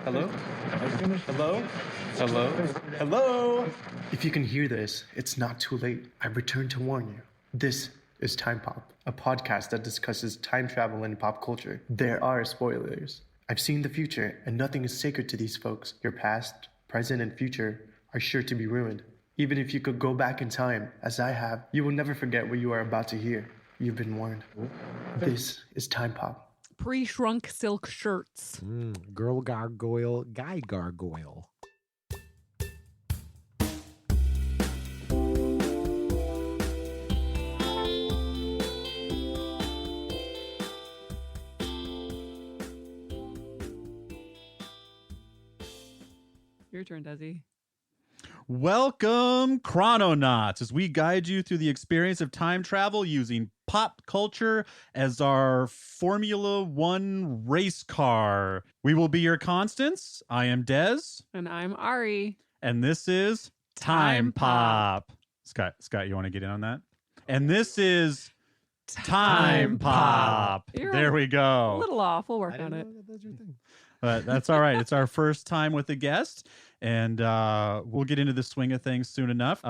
Hello? Hello? Hello? Hello? If you can hear this, it's not too late. I've returned to warn you. This is Time Pop, a podcast that discusses time travel and pop culture. There are spoilers. I've seen the future, and nothing is sacred to these folks. Your past, present, and future are sure to be ruined. Even if you could go back in time, as I have, you will never forget what you are about to hear. You've been warned. This is Time Pop. Pre-shrunk silk shirts. Girl gargoyle, guy gargoyle. Your turn, Desi. Welcome, Chrononauts, as we guide you through the experience of time travel using pop culture as our Formula One race car. We will be your constants. I am Dez. And I'm Ari. And this is Time Pop. Scott, you want to get in on that? And this is Time Pop. There we go. A little off. We'll work on it. That's your thing. But that's all right. It's our first time with a guest, and we'll get into the swing of things soon enough.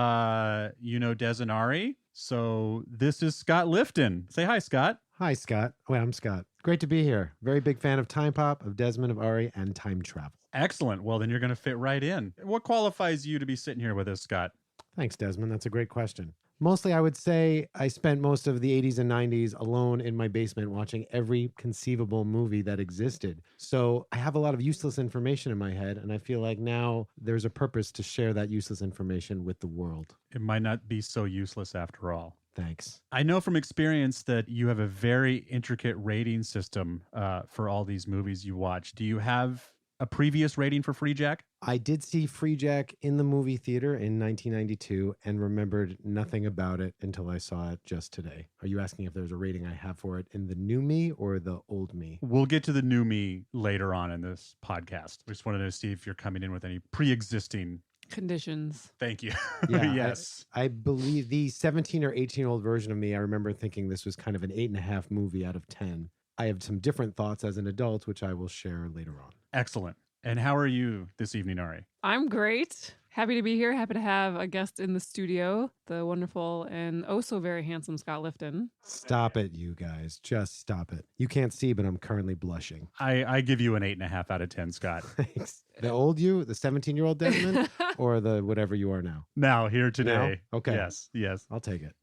You know Des and Ari, so this is Scott Lifton. Say hi, Scott. Hi, Scott. Wait, I'm Scott. Great to be here. Very big fan of Time Pop, of Desmond, of Ari, and time travel. Excellent. Well, then you're going to fit right in. What qualifies you to be sitting here with us, Scott? Thanks, Desmond. That's a great question. Mostly, I would say I spent most of the 80s and 90s alone in my basement watching every conceivable movie that existed. So I have a lot of useless information in my head, and I feel like now there's a purpose to share that useless information with the world. It might not be so useless after all. Thanks. I know from experience that you have a very intricate rating system for all these movies you watch. Do you have a previous rating for Freejack? I did see Freejack in the movie theater in 1992 and remembered nothing about it until I saw it just today. Are you asking if there's a rating I have for it in the new me or the old me? We'll get to the new me later on in this podcast. We just wanted to see if you're coming in with any pre-existing Conditions. Thank you. Yeah, Yes. I believe the 17 or 18-year-old version of me, I remember thinking this was kind of an 8.5 movie out of 10. I have some different thoughts as an adult, which I will share later on. Excellent. And how are you this evening, Ari? I'm great. Happy to be here. Happy to have a guest in the studio, the wonderful and oh so very handsome Scott Lifton. Stop it, you guys. Just stop it. You can't see, but I'm currently blushing. I give you an 8.5 out of 10, Scott. Thanks. The old you, the 17-year-old Desmond, or the whatever you are now? Now, here today. Now? Okay. Yes. I'll take it.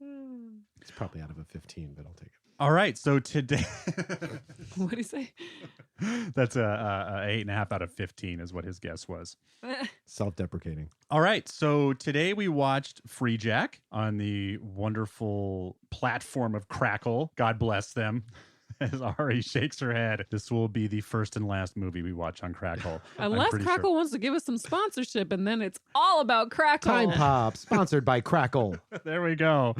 It's probably out of a 15, but I'll take it. All right. So today, What do you say? that's a 8.5 out of 15 is what his guess was. Self-deprecating. All right. So today we watched Freejack on the wonderful platform of Crackle. God bless them. As Ari shakes her head, this will be the first and last movie we watch on Crackle. Unless Crackle wants to give us some sponsorship, and then it's all about Crackle. Time Pop, sponsored by Crackle. There we go.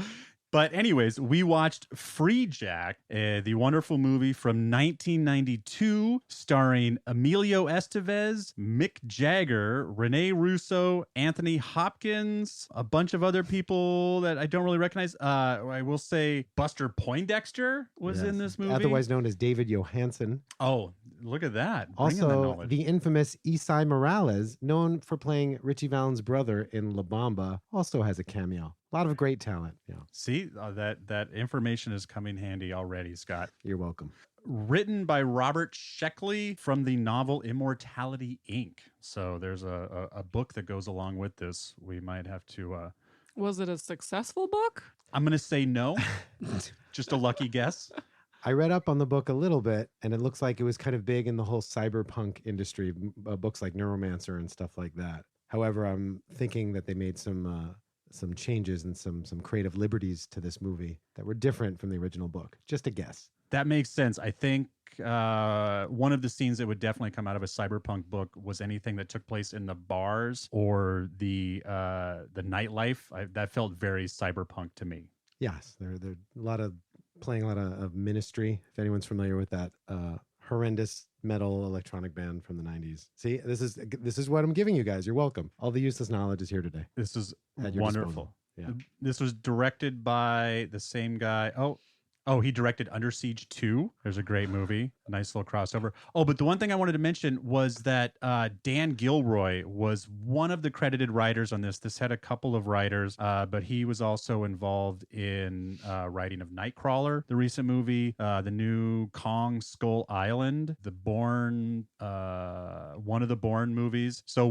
But anyways, we watched Freejack, the wonderful movie from 1992, starring Emilio Estevez, Mick Jagger, Rene, Russo, Anthony Hopkins, a bunch of other people that I don't really recognize. I will say Buster Poindexter was in this movie. Otherwise known as David Johansen. Oh, look at that. Bringing the Also, knowledge. the infamous Esai Morales, known for playing Richie Valens' brother in La Bamba, also has a cameo. A lot of great talent. Yeah, See, that information is coming handy already, Scott. you're welcome. Written by Robert Sheckley from the novel Immortality, Inc. So there's a book that goes along with this. We might have to... Was it a successful book? I'm going to say no. Just a lucky guess. I read up on the book a little bit, and it looks like it was kind of big in the whole cyberpunk industry, books like Neuromancer and stuff like that. However, I'm thinking that they made some changes and some creative liberties to this movie that were different from the original book. Just a guess. That makes sense. I think one of the scenes that would definitely come out of a cyberpunk book was anything that took place in the bars or the nightlife. That felt very cyberpunk to me. Yes, they're playing a lot of Ministry. If anyone's familiar with that horrendous metal electronic band from the 90s. See, this is what I'm giving you guys. You're welcome. All the useless knowledge is here today. This is At your wonderful. disposal. Yeah. This was directed by the same guy. Oh, Oh, he directed Under Siege 2. There's a great movie. Nice little crossover. Oh, but the one thing I wanted to mention was that Dan Gilroy was one of the credited writers on this. This had a couple of writers, but he was also involved in writing of Nightcrawler, the recent movie, the new Kong Skull Island, the Bourne, one of the Bourne movies. So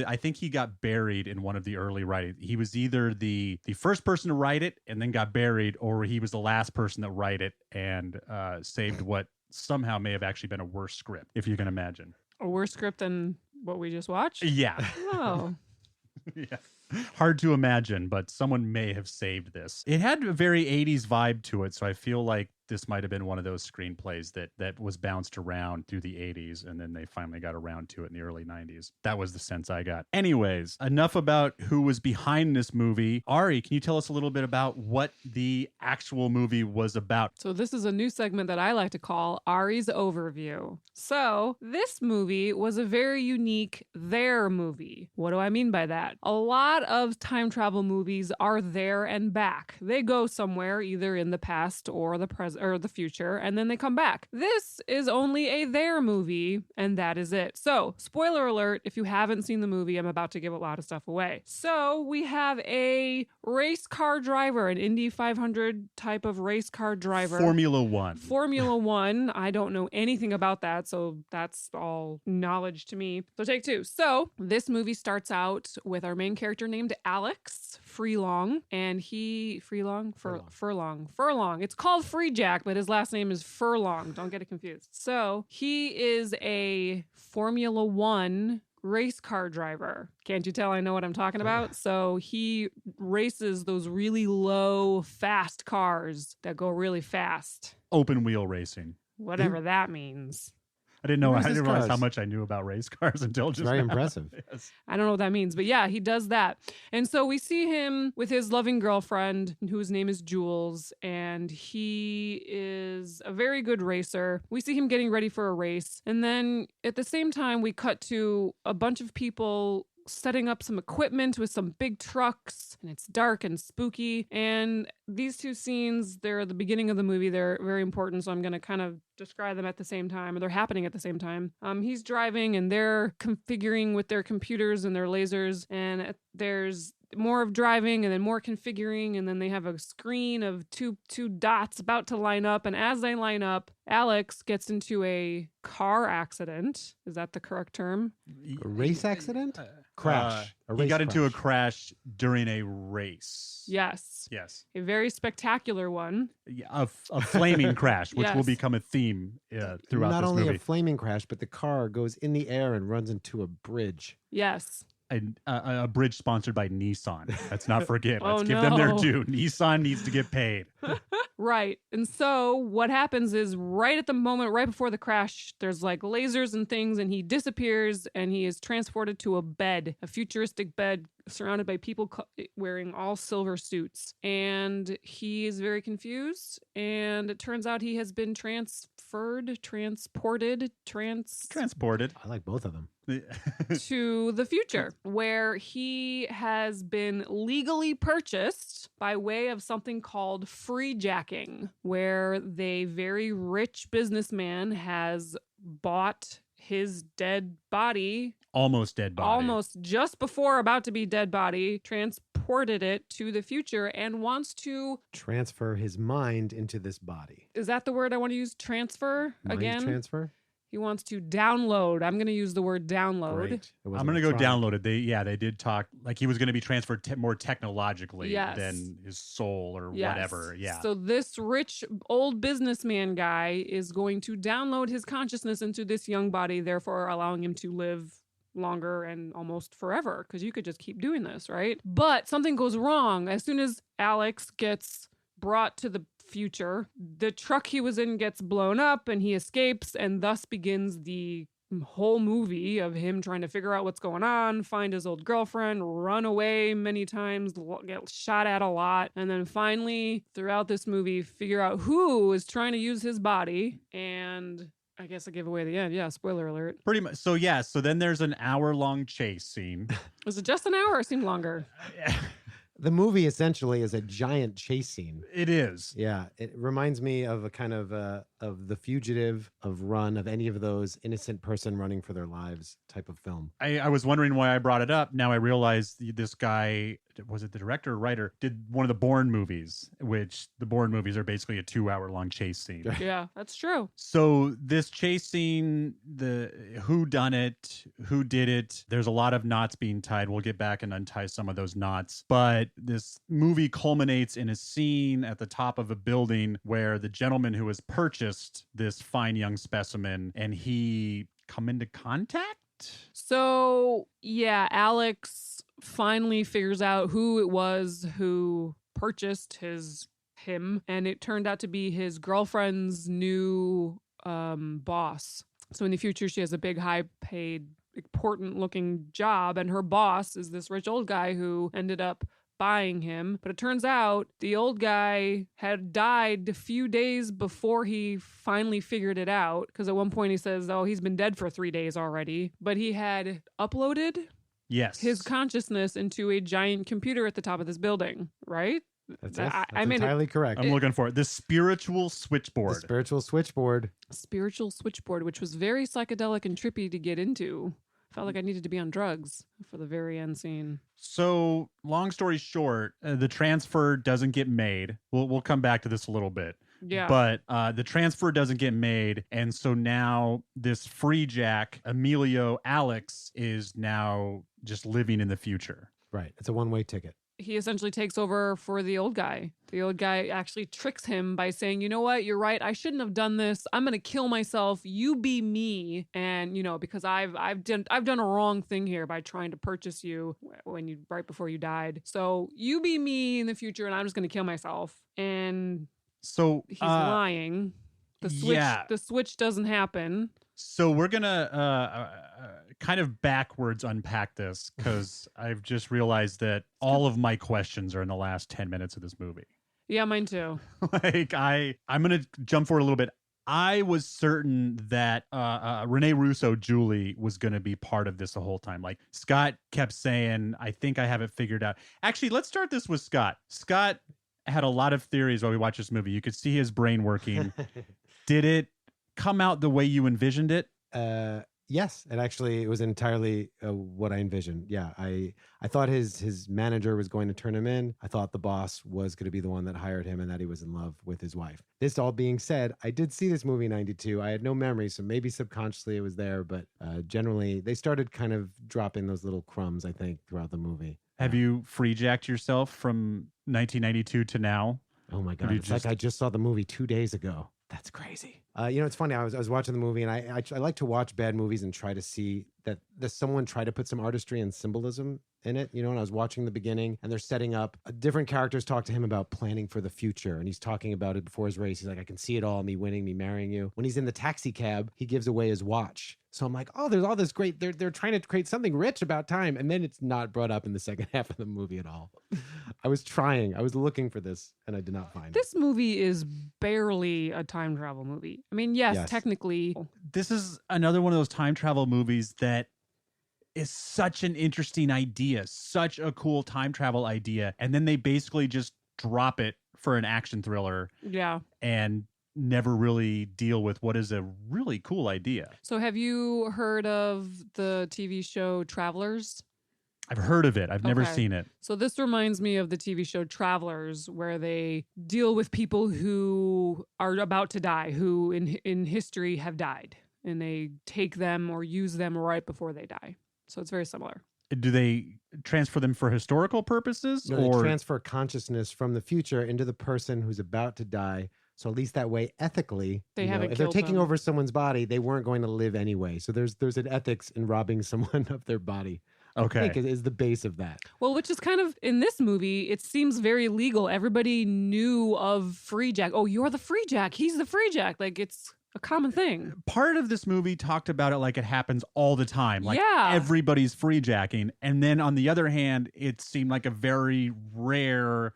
I think he got buried in one of the early writing. He was either the first person to write it and then got buried, or he was the last person to write it and saved what somehow may have actually been a worse script, if you can imagine. A worse script than what we just watched? Yeah. Oh. Yeah. Hard to imagine, but someone may have saved this. It had a very 80s vibe to it, so I feel like this might have been one of those screenplays that was bounced around through the 80s, and then they finally got around to it in the early 90s. That was the sense I got. Anyways, enough about who was behind this movie. Ari, can you tell us a little bit about what the actual movie was about? So this is a new segment that I like to call Ari's Overview. So this movie was a very unique there movie. What do I mean by that? A lot of time travel movies are there and back. They go somewhere either in the past or the present or the future, and then they come back. This is only a there movie, and that is it. So, spoiler alert, if you haven't seen the movie, I'm about to give a lot of stuff away. So, we have a race car driver, an Indy 500 type of race car driver. Formula One. Formula One. I don't know anything about that, so that's all knowledge to me. So, take two. So, this movie starts out with our main character named Alex Furlong, and Furlong. It's called Freejack, but his last name is Furlong. Don't get it confused. So he is a Formula One race car driver. Can't you tell I know what I'm talking about? So he races those really low, fast cars that go really fast. Open wheel racing. Whatever that means. I didn't know. I Races didn't realize cars. how much I knew about race cars until just Very now. impressive. Yes. I don't know what that means, but yeah, he does that. And so we see him with his loving girlfriend, whose name is Jules, and he is a very good racer. We see him getting ready for a race. And then at the same time, we cut to a bunch of people setting up some equipment with some big trucks, and it's dark and spooky. And these two scenes, they're at the beginning of the movie. They're very important, so I'm going to kind of describe them at the same time, or they're happening at the same time. He's driving, and they're configuring with their computers and their lasers, and there's more of driving and then more configuring, and then they have a screen of two dots about to line up, and as they line up, Alex gets into a car accident. Is that the correct term? A race accident? Crash. A race He got into a crash. crash during a race. Yes. Yes. A very spectacular one. Yeah, a flaming crash, which will Yes. become a theme throughout Not this only movie. a flaming crash, but the car goes in the air and runs into a bridge. Yes. A bridge sponsored by Nissan. Let's not forget. Oh, Let's give them their no. due. Nissan needs to get paid. Right. And so what happens is right at the moment, right before the crash, there's like lasers and things, and he disappears, and he is transported to a bed, a futuristic bed surrounded by people wearing all silver suits. And he is very confused. And it turns out he has been transported I like both of them. to the future, where he has been legally purchased by way of something called freejacking, where the very rich businessman has bought his dead body, Almost dead body. almost just before about to be dead body, transported it to the future and wants to, Transfer his mind into this body. is that the word I want to use? Transfer Mind again? transfer? He wants to download. I'm going to use the word download. Great. It I'm wasn't going to a go try. download it. They did talk like he was going to be transferred more technologically Yes. than his soul or Yes. whatever. Yeah. So this rich old businessman guy is going to download his consciousness into this young body, therefore allowing him to live longer and almost forever, because you could just keep doing this, right? But something goes wrong. As soon as Alex gets brought to the future, the truck he was in gets blown up and he escapes, and thus begins the whole movie of him trying to figure out what's going on, find his old girlfriend, run away many times, get shot at a lot, and then finally throughout this movie figure out who is trying to use his body. And I guess I gave away the end. Yeah, spoiler alert. Pretty much. So yeah. So then there's an hour-long chase scene. Was it just an hour or it seemed longer? The movie essentially is a giant chase scene. It is. Yeah, it reminds me of a kind of The Fugitive, of Run, of any of those innocent person running for their lives type of film. I was wondering why I brought it up. Now I realize this guy, was it the director or writer, did one of the Bourne movies, which the Bourne movies are basically a 2-hour-long chase scene. Yeah, that's true. So this chase scene, the who done it, who did it, there's a lot of knots being tied. We'll get back and untie some of those knots. But this movie culminates in a scene at the top of a building where the gentleman who has purchased this fine young specimen and he come into contact. So, yeah, Alex finally figures out who it was who purchased him, and it turned out to be his girlfriend's new boss. So in the future, she has a big, high-paid, important-looking job, and her boss is this rich old guy who ended up buying him. But it turns out the old guy had died a few days before he finally figured it out, because at one point he says, oh, he's been dead for 3 days already. But he had uploaded his consciousness into a giant computer at the top of this building, right? That's I mean, entirely correct. I'm looking for it. The spiritual switchboard. The spiritual switchboard. Spiritual switchboard, which was very psychedelic and trippy to get into. Felt like I needed to be on drugs for the very end scene. So, long story short, the transfer doesn't get made. We'll come back to this a little bit. Yeah. But the transfer doesn't get made. And so now this Freejack, Emilio Alex, is now just living in the future. Right. It's a one-way ticket. He essentially takes over for the old guy. The old guy actually tricks him by saying, you know what, you're right, I shouldn't have done this. I'm going to kill myself. You be me. And, you know, because I've done a wrong thing here by trying to purchase you right before you died. So you be me in the future, and I'm just going to kill myself. And so he's lying. The switch doesn't happen. So we're going to kind of backwards unpack this, because I've just realized that all of my questions are in the last 10 minutes of this movie. Yeah, mine too. I'm going to jump forward a little bit. I was certain that Rene Russo, Julie, was going to be part of this the whole time. Like Scott kept saying, I think I have it figured out. Actually, let's start this with Scott. Scott had a lot of theories while we watched this movie. You could see his brain working. Did it come out the way you envisioned it? Yes, it was entirely what I envisioned. Yeah, I thought his manager was going to turn him in. I thought the boss was going to be the one that hired him, and that he was in love with his wife. This all being said, I did see this movie in '92. I had no memory, so maybe subconsciously it was there, but generally they started kind of dropping those little crumbs, I think, throughout the movie. Have you Freejacked yourself from 1992 to now? Oh my God, it's like I just saw the movie 2 days ago. That's crazy. It's funny. I was watching the movie, and I like to watch bad movies and try to see that someone try to put some artistry and symbolism in it. You know, and I was watching the beginning, and they're setting up different characters talk to him about planning for the future, and he's talking about it before his race. He's like, I can see it all, me winning, me marrying you. When he's in the taxi cab, he gives away his watch. So I'm like, oh, there's all this great, they're trying to create something rich about time. And then it's not brought up in the second half of the movie at all. I was looking for this, and I did not find it. This movie is barely a time travel movie. I mean, yes, technically. This is another one of those time travel movies that is such an interesting idea, such a cool time travel idea. And then they basically just drop it for an action thriller. Yeah. And never really deal with what is a really cool idea. So have you heard of the TV show Travelers? I've heard of it. I've never seen it. So this reminds me of the TV show Travelers, where they deal with people who are about to die, who in history have died, and they take them or use them right before they die. So it's very similar. Do they transfer them for historical purposes? No, or they transfer consciousness from the future into the person who's about to die. So at least that way, ethically, if they're taking over someone's body, they weren't going to live anyway. So there's an ethics in robbing someone of their body. Okay. I think is the base of that. Well, which is kind of, in this movie, it seems very legal. Everybody knew of Freejack. Oh, you're the Freejack. He's the Freejack. Like, it's a common thing. Part of this movie talked about it like it happens all the time. Like Yeah. everybody's freejacking. And then on the other hand, it seemed like a very rare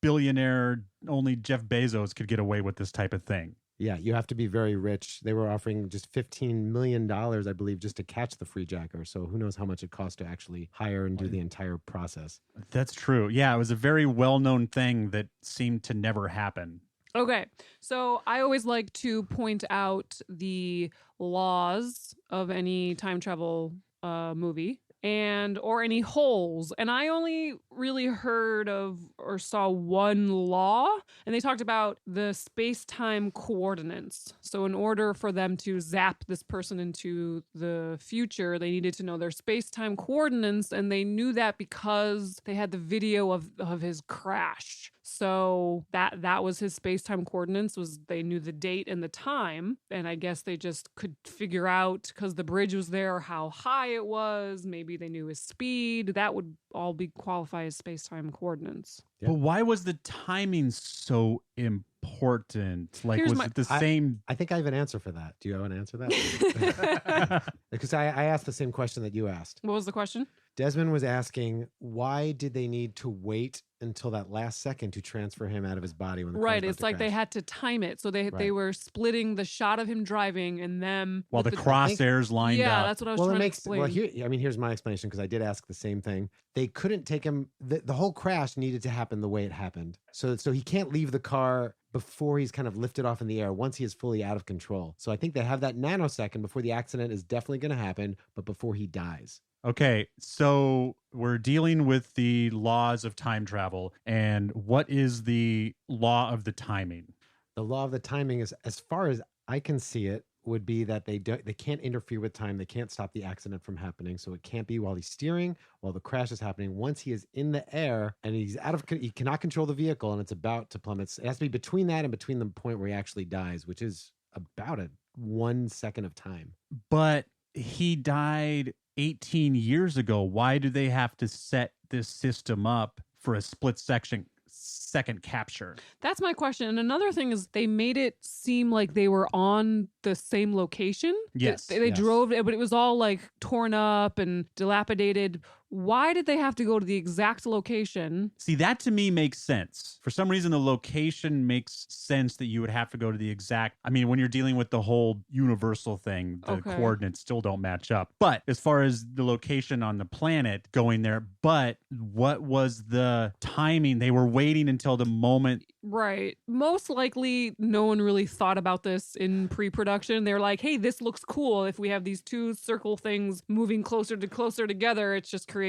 billionaire, only Jeff Bezos could get away with this type of thing. Yeah, you have to be very rich. They were offering just $15 million, I believe, just to catch the Freejacker. So who knows how much it costs to actually hire and do the entire process. That's true. Yeah, it was a very well-known thing that seemed to never happen. Okay, so I always like to point out the laws of any time travel movie or any holes. And I only really heard of or saw one law, and they talked about the space-time coordinates. So in order for them to zap this person into the future, they needed to know their space-time coordinates, and they knew that because they had the video of his crash. So that was his space-time coordinates, was they knew the date and the time, and I guess they just could figure out, because the bridge was there, how high it was. Maybe they knew his speed. That would all be qualify as space-time coordinates. Yeah. But why was the timing so important? Like, Here's was my- it the same? I think I have an answer for that. Do you have an answer for that? Because I asked the same question that you asked. What was the question? Desmond was asking, why did they need to wait until that last second to transfer him out of his body when the Right, car's it's about to like they crash? had to time it. So they Right. were splitting the shot of him driving and them While with the crosshairs lined Yeah, up. that's what I was Well, trying it to makes explain. well here. I mean, here's my explanation because I did ask the same thing. They couldn't take him. The whole crash needed to happen the way it happened. So he can't leave the car before he's kind of lifted off in the air. Once he is fully out of control. So I think they have that nanosecond before the accident is definitely going to happen, but before he dies. Okay, so we're dealing with the laws of time travel, and what is the law of the timing? The law of the timing is, as far as I can see it, would be that they can't interfere with time. They can't stop the accident from happening. So it can't be while he's steering, while the crash is happening. Once he is in the air and he cannot control the vehicle and it's about to plummet. It has to be between that and between the point where he actually dies, which is about 1 second of time. But he died 18 years ago. Why do they have to set this system up for a split second capture? That's my question. And another thing is they made it seem like they were on the same location. Yes, They yes. drove it, but it was all like torn up and dilapidated. Why did they have to go to the exact location? See, that to me makes sense. For some reason, the location makes sense that you would have to go to the exact. I mean, when you're dealing with the whole universal thing, the Okay. coordinates still don't match up. But as far as the location on the planet going there, but what was the timing? They were waiting until the moment. Right. Most likely, no one really thought about this in pre-production. They're like, hey, this looks cool. If we have these two circle things moving closer together, it just creates,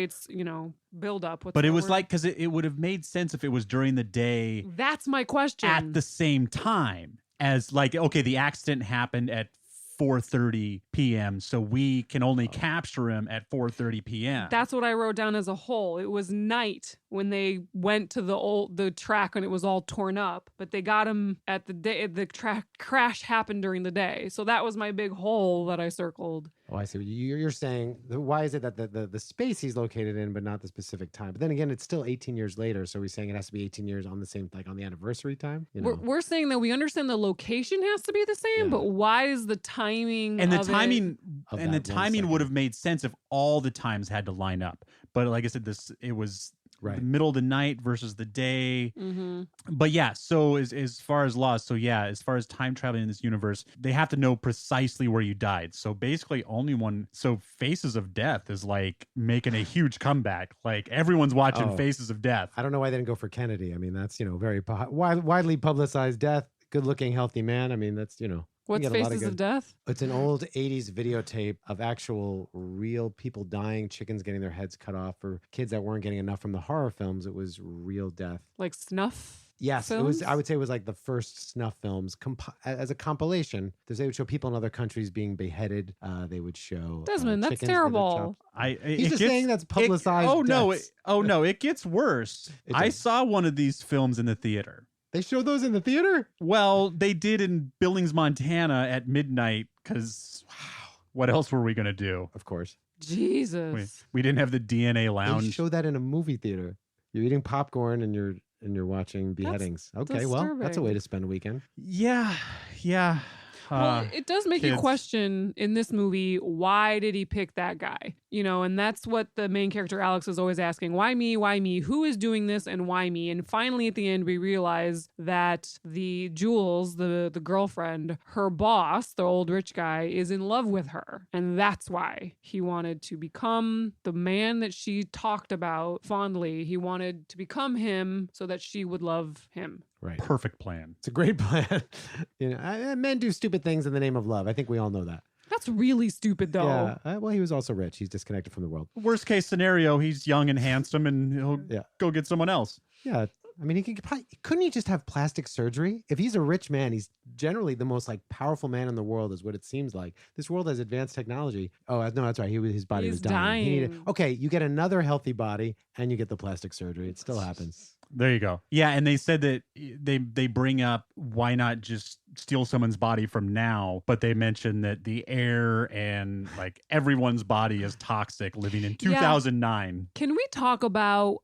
build up. But it was like, because it would have made sense if it was during the day That's my question. at the same time as, like, okay, the accident happened at 4:30 p.m. so we can only capture him at 4:30 p.m. That's what I wrote down as a whole. It was night when they went to the track and it was all torn up, but they got him at the day. The crash happened during the day, so that was my big hole that I circled. Oh, I see. You're saying, why is it that the space he's located in, but not the specific time? But then again, it's still 18 years later. So we're saying it has to be 18 years on the same, like on the anniversary time? We're saying that we understand the location has to be the same, Yeah. but why is the timing and the of it- timing Of and the that 1 timing would second. have made sense if all the times had to line up. But like I said, it was Right. the middle of the night versus the day. Mhm. But yeah, so as far as laws, so yeah, as far as time traveling in this universe, they have to know precisely where you died. So basically so Faces of Death is like making a huge comeback. Like everyone's watching Oh. Faces of Death. I don't know why they didn't go for Kennedy. I mean, that's, very widely publicized death, good looking, healthy man. I mean, that's, What's get a lot of Faces of good- Death? It's an old 80s videotape of actual real people dying, chickens getting their heads cut off, or kids that weren't getting enough from the horror films. It was real death. Like snuff? Yes, it was. films? I would say it was like the first snuff films as a compilation. They would show people in other countries being beheaded. They would show Desmond, that's chickens with their terrible. chops. He's just saying that's publicized. deaths. It gets worse. It I does. saw one of these films in the theater. They showed those in the theater. Well, they did in Billings, Montana at midnight because what else were we going to do? Of course, Jesus. We didn't have the DNA they lounge. show that in a movie theater. You're eating popcorn and you're watching beheadings. Okay, well, that's a disturbing. way to spend a weekend. Yeah. Well, it does make you kids. question in this movie, why did he pick that guy? You know, and that's what the main character Alex is always asking. Why me? Why me? Who is doing this and why me? And finally at the end we realize that the Jules, the girlfriend, her boss, the old rich guy, is in love with her. And that's why he wanted to become the man that she talked about fondly. He wanted to become him so that she would love him. Right. Perfect plan. It's a great plan. Men do stupid things in the name of love. I think we all know that. That's really stupid, though. Yeah. Well, he was also rich. He's disconnected from the world. Worst case scenario, he's young and handsome and he'll go get someone else. Yeah. I mean, couldn't he just have plastic surgery? If he's a rich man, he's generally the most powerful man in the world, is what it seems like. This world has advanced technology. Oh, no, that's right. His body was dying. You get another healthy body and you get the plastic surgery. It still happens. There you go. Yeah, and they said that they bring up why not just steal someone's body from now, but they mentioned that the air and everyone's body is toxic living in 2009. Can we talk about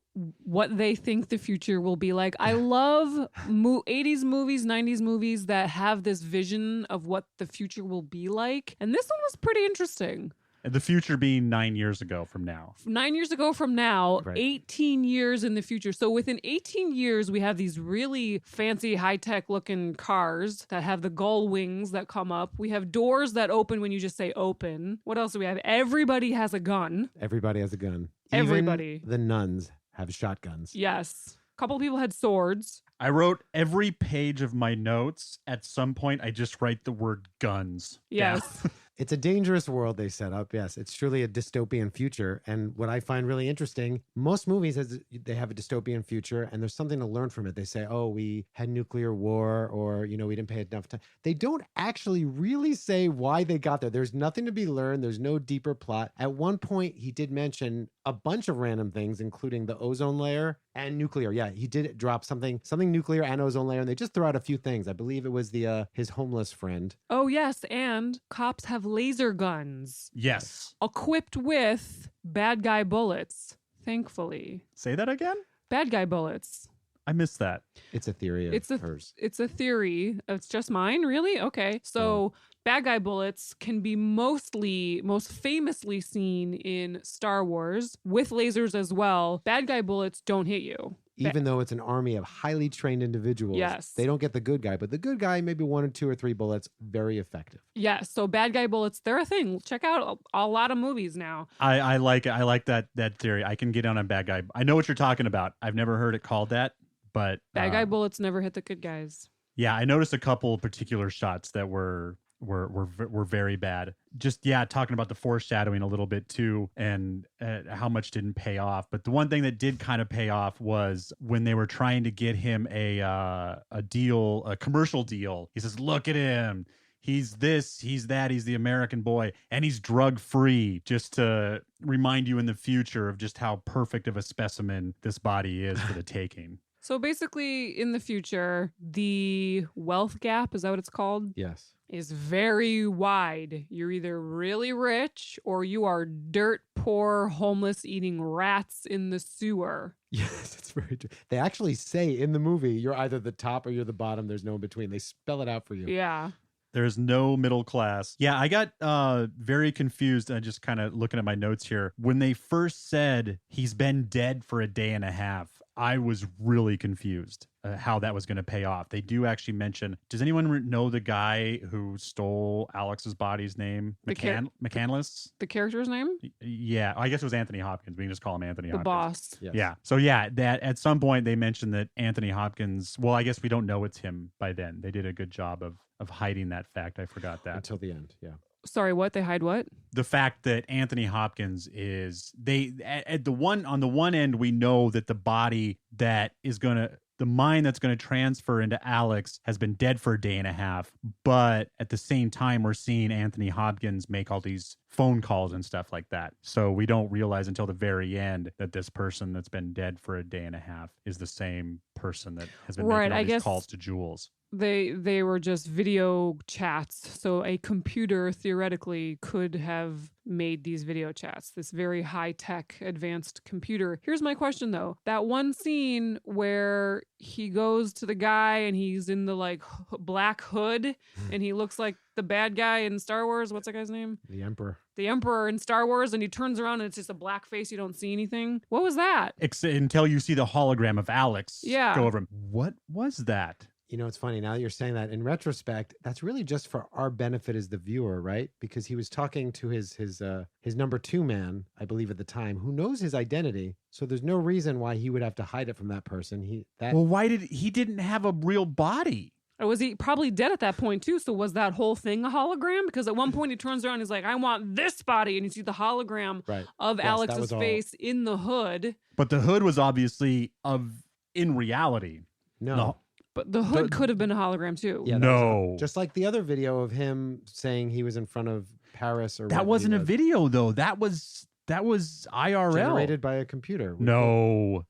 what they think the future will be like? I love 80s movies, 90s movies that have this vision of what the future will be like. And this one was pretty interesting. The future being 9 years ago from now. 9 years ago from now, right. 18 years in the future. So within 18 years, we have these really fancy, high-tech looking cars that have the gull wings that come up. We have doors that open when you just say open. What else do we have? Everybody has a gun. Everybody has a gun. Everybody. Even the nuns have shotguns. Yes. A couple people had swords. I wrote every page of my notes. At some point, I just write the word guns. Yes. It's a dangerous world they set up. Yes, it's truly a dystopian future. And what I find really interesting, most movies, they have a dystopian future and there's something to learn from it. They say, oh, we had nuclear war, or, we didn't pay enough time. They don't actually really say why they got there. There's nothing to be learned. There's no deeper plot. At one point, he did mention a bunch of random things, including the ozone layer and nuclear. Yeah, he did drop something nuclear and ozone layer, and they just threw out a few things. I believe it was his homeless friend. Oh, yes, and cops have laser guns. Yes. Equipped with bad guy bullets, thankfully. Say that again? Bad guy bullets. I missed that. It's a theory of hers. It's a theory. It's just mine, really? Okay. So bad guy bullets can be most famously seen in Star Wars with lasers as well. Bad guy bullets don't hit you. Even though it's an army of highly trained individuals. Yes. They don't get the good guy, but the good guy, maybe 1 or 2 or 3 bullets, very effective. Yes. So bad guy bullets, they're a thing. Check out a lot of movies now. I like it. I like that theory. I can get on a bad guy. I know what you're talking about. I've never heard it called that, but bad guy bullets never hit the good guys. Yeah, I noticed a couple particular shots that were very bad. Just talking about the foreshadowing a little bit too, and how much didn't pay off. But the one thing that did kind of pay off was when they were trying to get him a deal, a commercial deal. He says, "Look at him. He's this, he's that, he's the American boy, and he's drug free," just to remind you in the future of just how perfect of a specimen this body is for the taking. So basically, in the future, the wealth gap, is that what it's called? Yes. Is very wide. You're either really rich or you are dirt poor, homeless, eating rats in the sewer. Yes, that's very true. They actually say in the movie, you're either the top or you're the bottom. There's no in between. They spell it out for you. Yeah. There's no middle class. Yeah, I got very confused. Just kind of looking at my notes here. When they first said he's been dead for a day and a half, I was really confused how that was going to pay off. They do actually mention, does anyone know the guy who stole Alex's body's name? McCandless? The character's name? Yeah, I guess it was Anthony Hopkins. We can just call him Anthony Hopkins. The boss. Yes. Yeah. So yeah, that at some point they mentioned that Anthony Hopkins, well, I guess we don't know it's him by then. They did a good job of hiding that fact. I forgot that. Until the end, yeah. Sorry, what? They hide what? The fact that Anthony Hopkins is on the one end, we know that the body that is the mind that's going to transfer into Alex has been dead for a day and a half. But at the same time, we're seeing Anthony Hopkins make all these phone calls and stuff like that. So we don't realize until the very end that this person that's been dead for a day and a half is the same person that has been making all these calls to Jules. They were just video chats. So a computer theoretically could have made these video chats, this very high-tech advanced computer. Here's my question though. That one scene where he goes to the guy and he's in the black hood and he looks like the bad guy in Star Wars. What's that guy's name? The Emperor. The Emperor in Star Wars, and he turns around and it's just a black face. You don't see anything. What was that? Until you see the hologram of Alex Yeah. go over him. What was that? You know, it's funny now that you're saying that. In retrospect, that's really just for our benefit as the viewer, right? Because he was talking to his number two man, I believe at the time, who knows his identity. So there's no reason why he would have to hide it from that person. Well, why he didn't have a real body? Or was he probably dead at that point too? So was that whole thing a hologram? Because at one point he turns around and he's like, I want this body. And you see the hologram of Alex's face in the hood. But the hood was obviously in reality. No. But the hood could have been a hologram too. Yeah, no. Just like the other video of him saying he was in front of Paris or that wasn't a video though. That was IRL. Generated by a computer. No.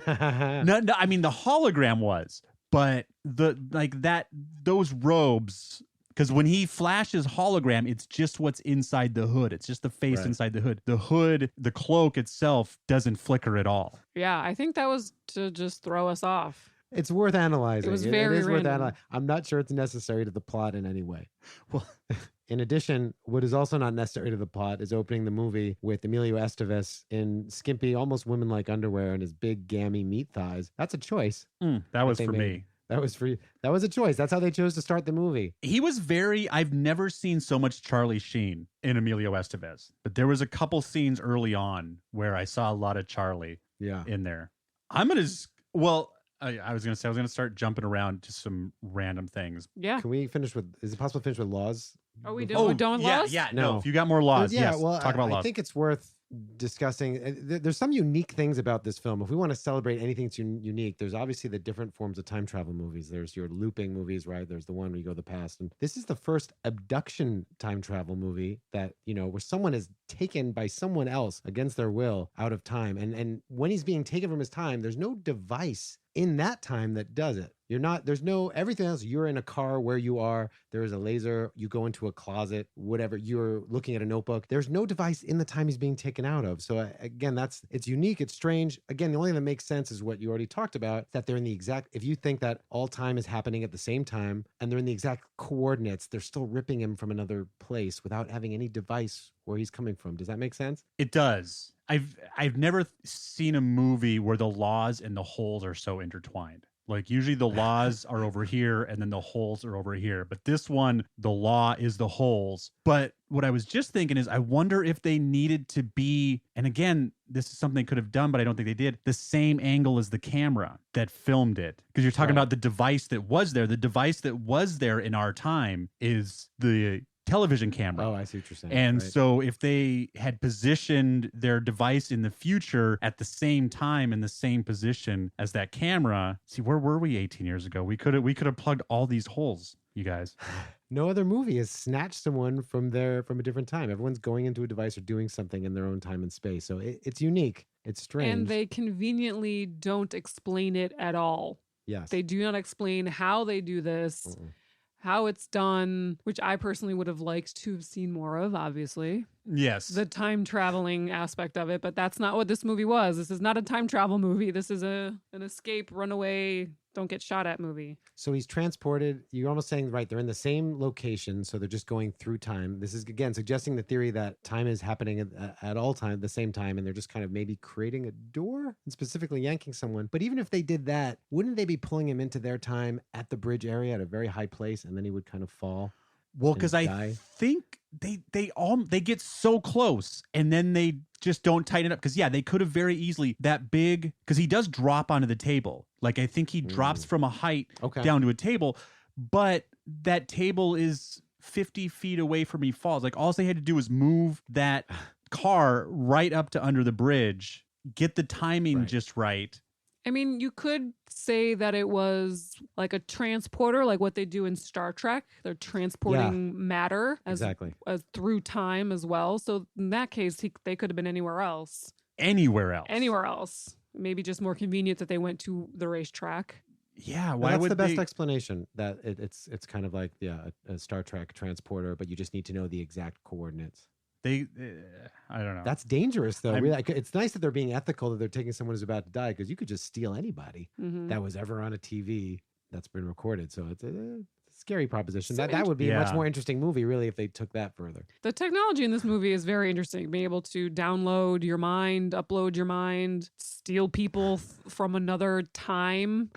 No, I mean the hologram was, but those robes, because when he flashes hologram, it's just what's inside the hood. It's just the face inside the hood. The hood, the cloak itself doesn't flicker at all. Yeah, I think that was to just throw us off. It's worth analyzing. It was very worth random. analyzing. I'm not sure it's necessary to the plot in any way. Well, in addition, what is also not necessary to the plot is opening the movie with Emilio Estevez in skimpy, almost women-like underwear and his big gammy meat thighs. That's a choice. That was for me. That was free. That was a choice. That's how they chose to start the movie. He was I've never seen so much Charlie Sheen in Emilio Estevez, but there was a couple scenes early on where I saw a lot of Charlie in there. I was going to start jumping around to some random things. Yeah. Can we finish with, is it possible to finish with laws? Are we done with laws? Yeah, No. no. If you got more laws, yes, well, talk about laws. I think it's worth discussing. There's some unique things about this film. If we want to celebrate anything that's unique, there's obviously the different forms of time travel movies. There's your looping movies, right? There's the one where you go to the past. And this is the first abduction time travel movie that, where someone is taken by someone else against their will out of time. And when he's being taken from his time, there's no device in that time that does it. Everything else, you're in a car where you are, there is a laser, you go into a closet, whatever, you're looking at a notebook. There's no device in the time he's being taken out of. So again, it's unique, it's strange. Again, the only thing that makes sense is what you already talked about, that they're in the exact, if you think that all time is happening at the same time and they're in the exact coordinates, they're still ripping him from another place without having any device where he's coming from. Does that make sense? It does. I've never seen a movie where the laws and the holes are so intertwined. Like usually the laws are over here and then the holes are over here. But this one, the law is the holes. But what I was just thinking is I wonder if they needed to be, and again, this is something they could have done, but I don't think they did, the same angle as the camera that filmed it. Because you're talking about the device that was there. The device that was there in our time is the television camera. Oh, I see what you're saying. And right. so if they had positioned their device in the future at the same time in the same position as that camera, see, where were we 18 years ago? We could have plugged all these holes, you guys. No other movie has snatched someone from a different time. Everyone's going into a device or doing something in their own time and space. So it's unique. It's strange. And they conveniently don't explain it at all. Yes. They do not explain how they do this. How it's done, which I personally would have liked to have seen more of, obviously. Yes. The time traveling aspect of it, but that's not what this movie was. This is not a time travel movie. This is an escape, runaway, don't get shot at movie. So he's transported. You're almost saying, right, they're in the same location, so they're just going through time. This is, again, suggesting the theory that time is happening at all time, at the same time, and they're just kind of maybe creating a door and specifically yanking someone. But even if they did that, wouldn't they be pulling him into their time at the bridge area at a very high place, and then he would kind of fall? Well, because I think they get so close and then they just don't tighten it up. Because they could have very easily because he does drop onto the table. Like I think he drops from a height down to a table, but that table is 50 feet away from he falls. Like all they had to do was move that car right up to under the bridge, get the timing just right. I mean, you could say that it was like a transporter, like what they do in Star Trek. They're transporting matter as through time as well. So in that case, they could have been anywhere else. Anywhere else. Maybe just more convenient that they went to the racetrack. Yeah, why would that's the best explanation, that it's kind of like a Star Trek transporter, but you just need to know the exact coordinates. I don't know. That's dangerous, though. Really, it's nice that they're being ethical, that they're taking someone who's about to die, because you could just steal anybody that was ever on a TV that's been recorded. So it's scary proposition. So That would be a much Yeah. more interesting movie, really, if they took that further. The technology in this movie is very interesting. Being able to download your mind, upload your mind, steal people from another time.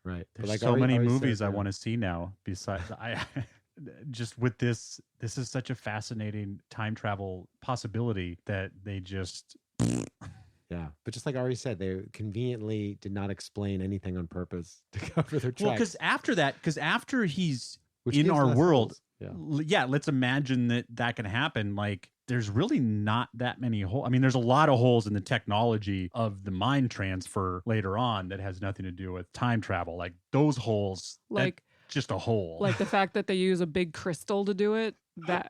Right. But There's like so Ari- many Ari movies said, I want to see now. Besides, I just with this is such a fascinating time travel possibility that they just. Yeah, but just like Ari said, they conveniently did not explain anything on purpose to cover their Well, tracks. because after he's which in gives our less world, holes. Yeah. yeah, let's imagine that can happen. Like, there's really not that many holes. I mean, there's a lot of holes in the technology of the mind transfer later on that has nothing to do with time travel. Like those holes, Like just a hole. like the fact that they use a big crystal to do it.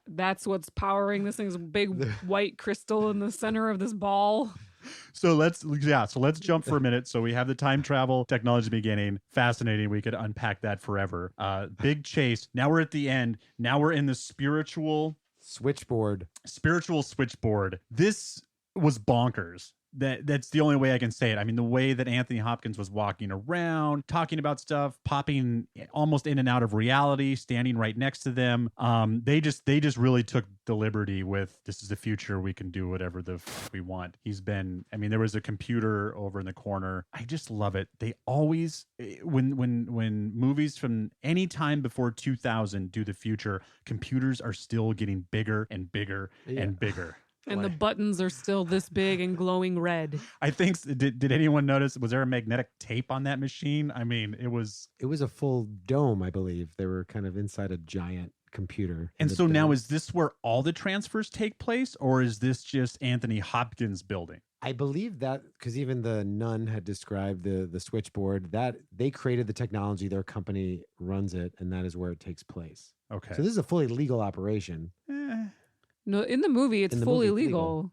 That's what's powering this thing's big white crystal in the center of this ball. So let's jump for a minute. So we have the time travel technology beginning. Fascinating. We could unpack that forever. Big chase. Now we're at the end. Now we're in the spiritual Switchboard. switchboard. This was bonkers. That's the only way I can say it. I mean, the way that Anthony Hopkins was walking around, talking about stuff, popping almost in and out of reality, standing right next to them. They just really took the liberty with, this is the future. We can do whatever we want. I mean, there was a computer over in the corner. I just love it. They always, when movies from any time before 2000 do the future, computers are still getting bigger and bigger and bigger. And the buttons are still this big and glowing red. I think, did anyone notice, was there a magnetic tape on that machine? I mean, it was a full dome, I believe. They were kind of inside a giant computer. And so now, is this where all the transfers take place, or is this just Anthony Hopkins' building? I believe that, because even the nun had described the switchboard, that they created the technology, their company runs it, and that is where it takes place. Okay. So this is a fully legal operation. No, in the movie, it's In the fully movie, it's legal.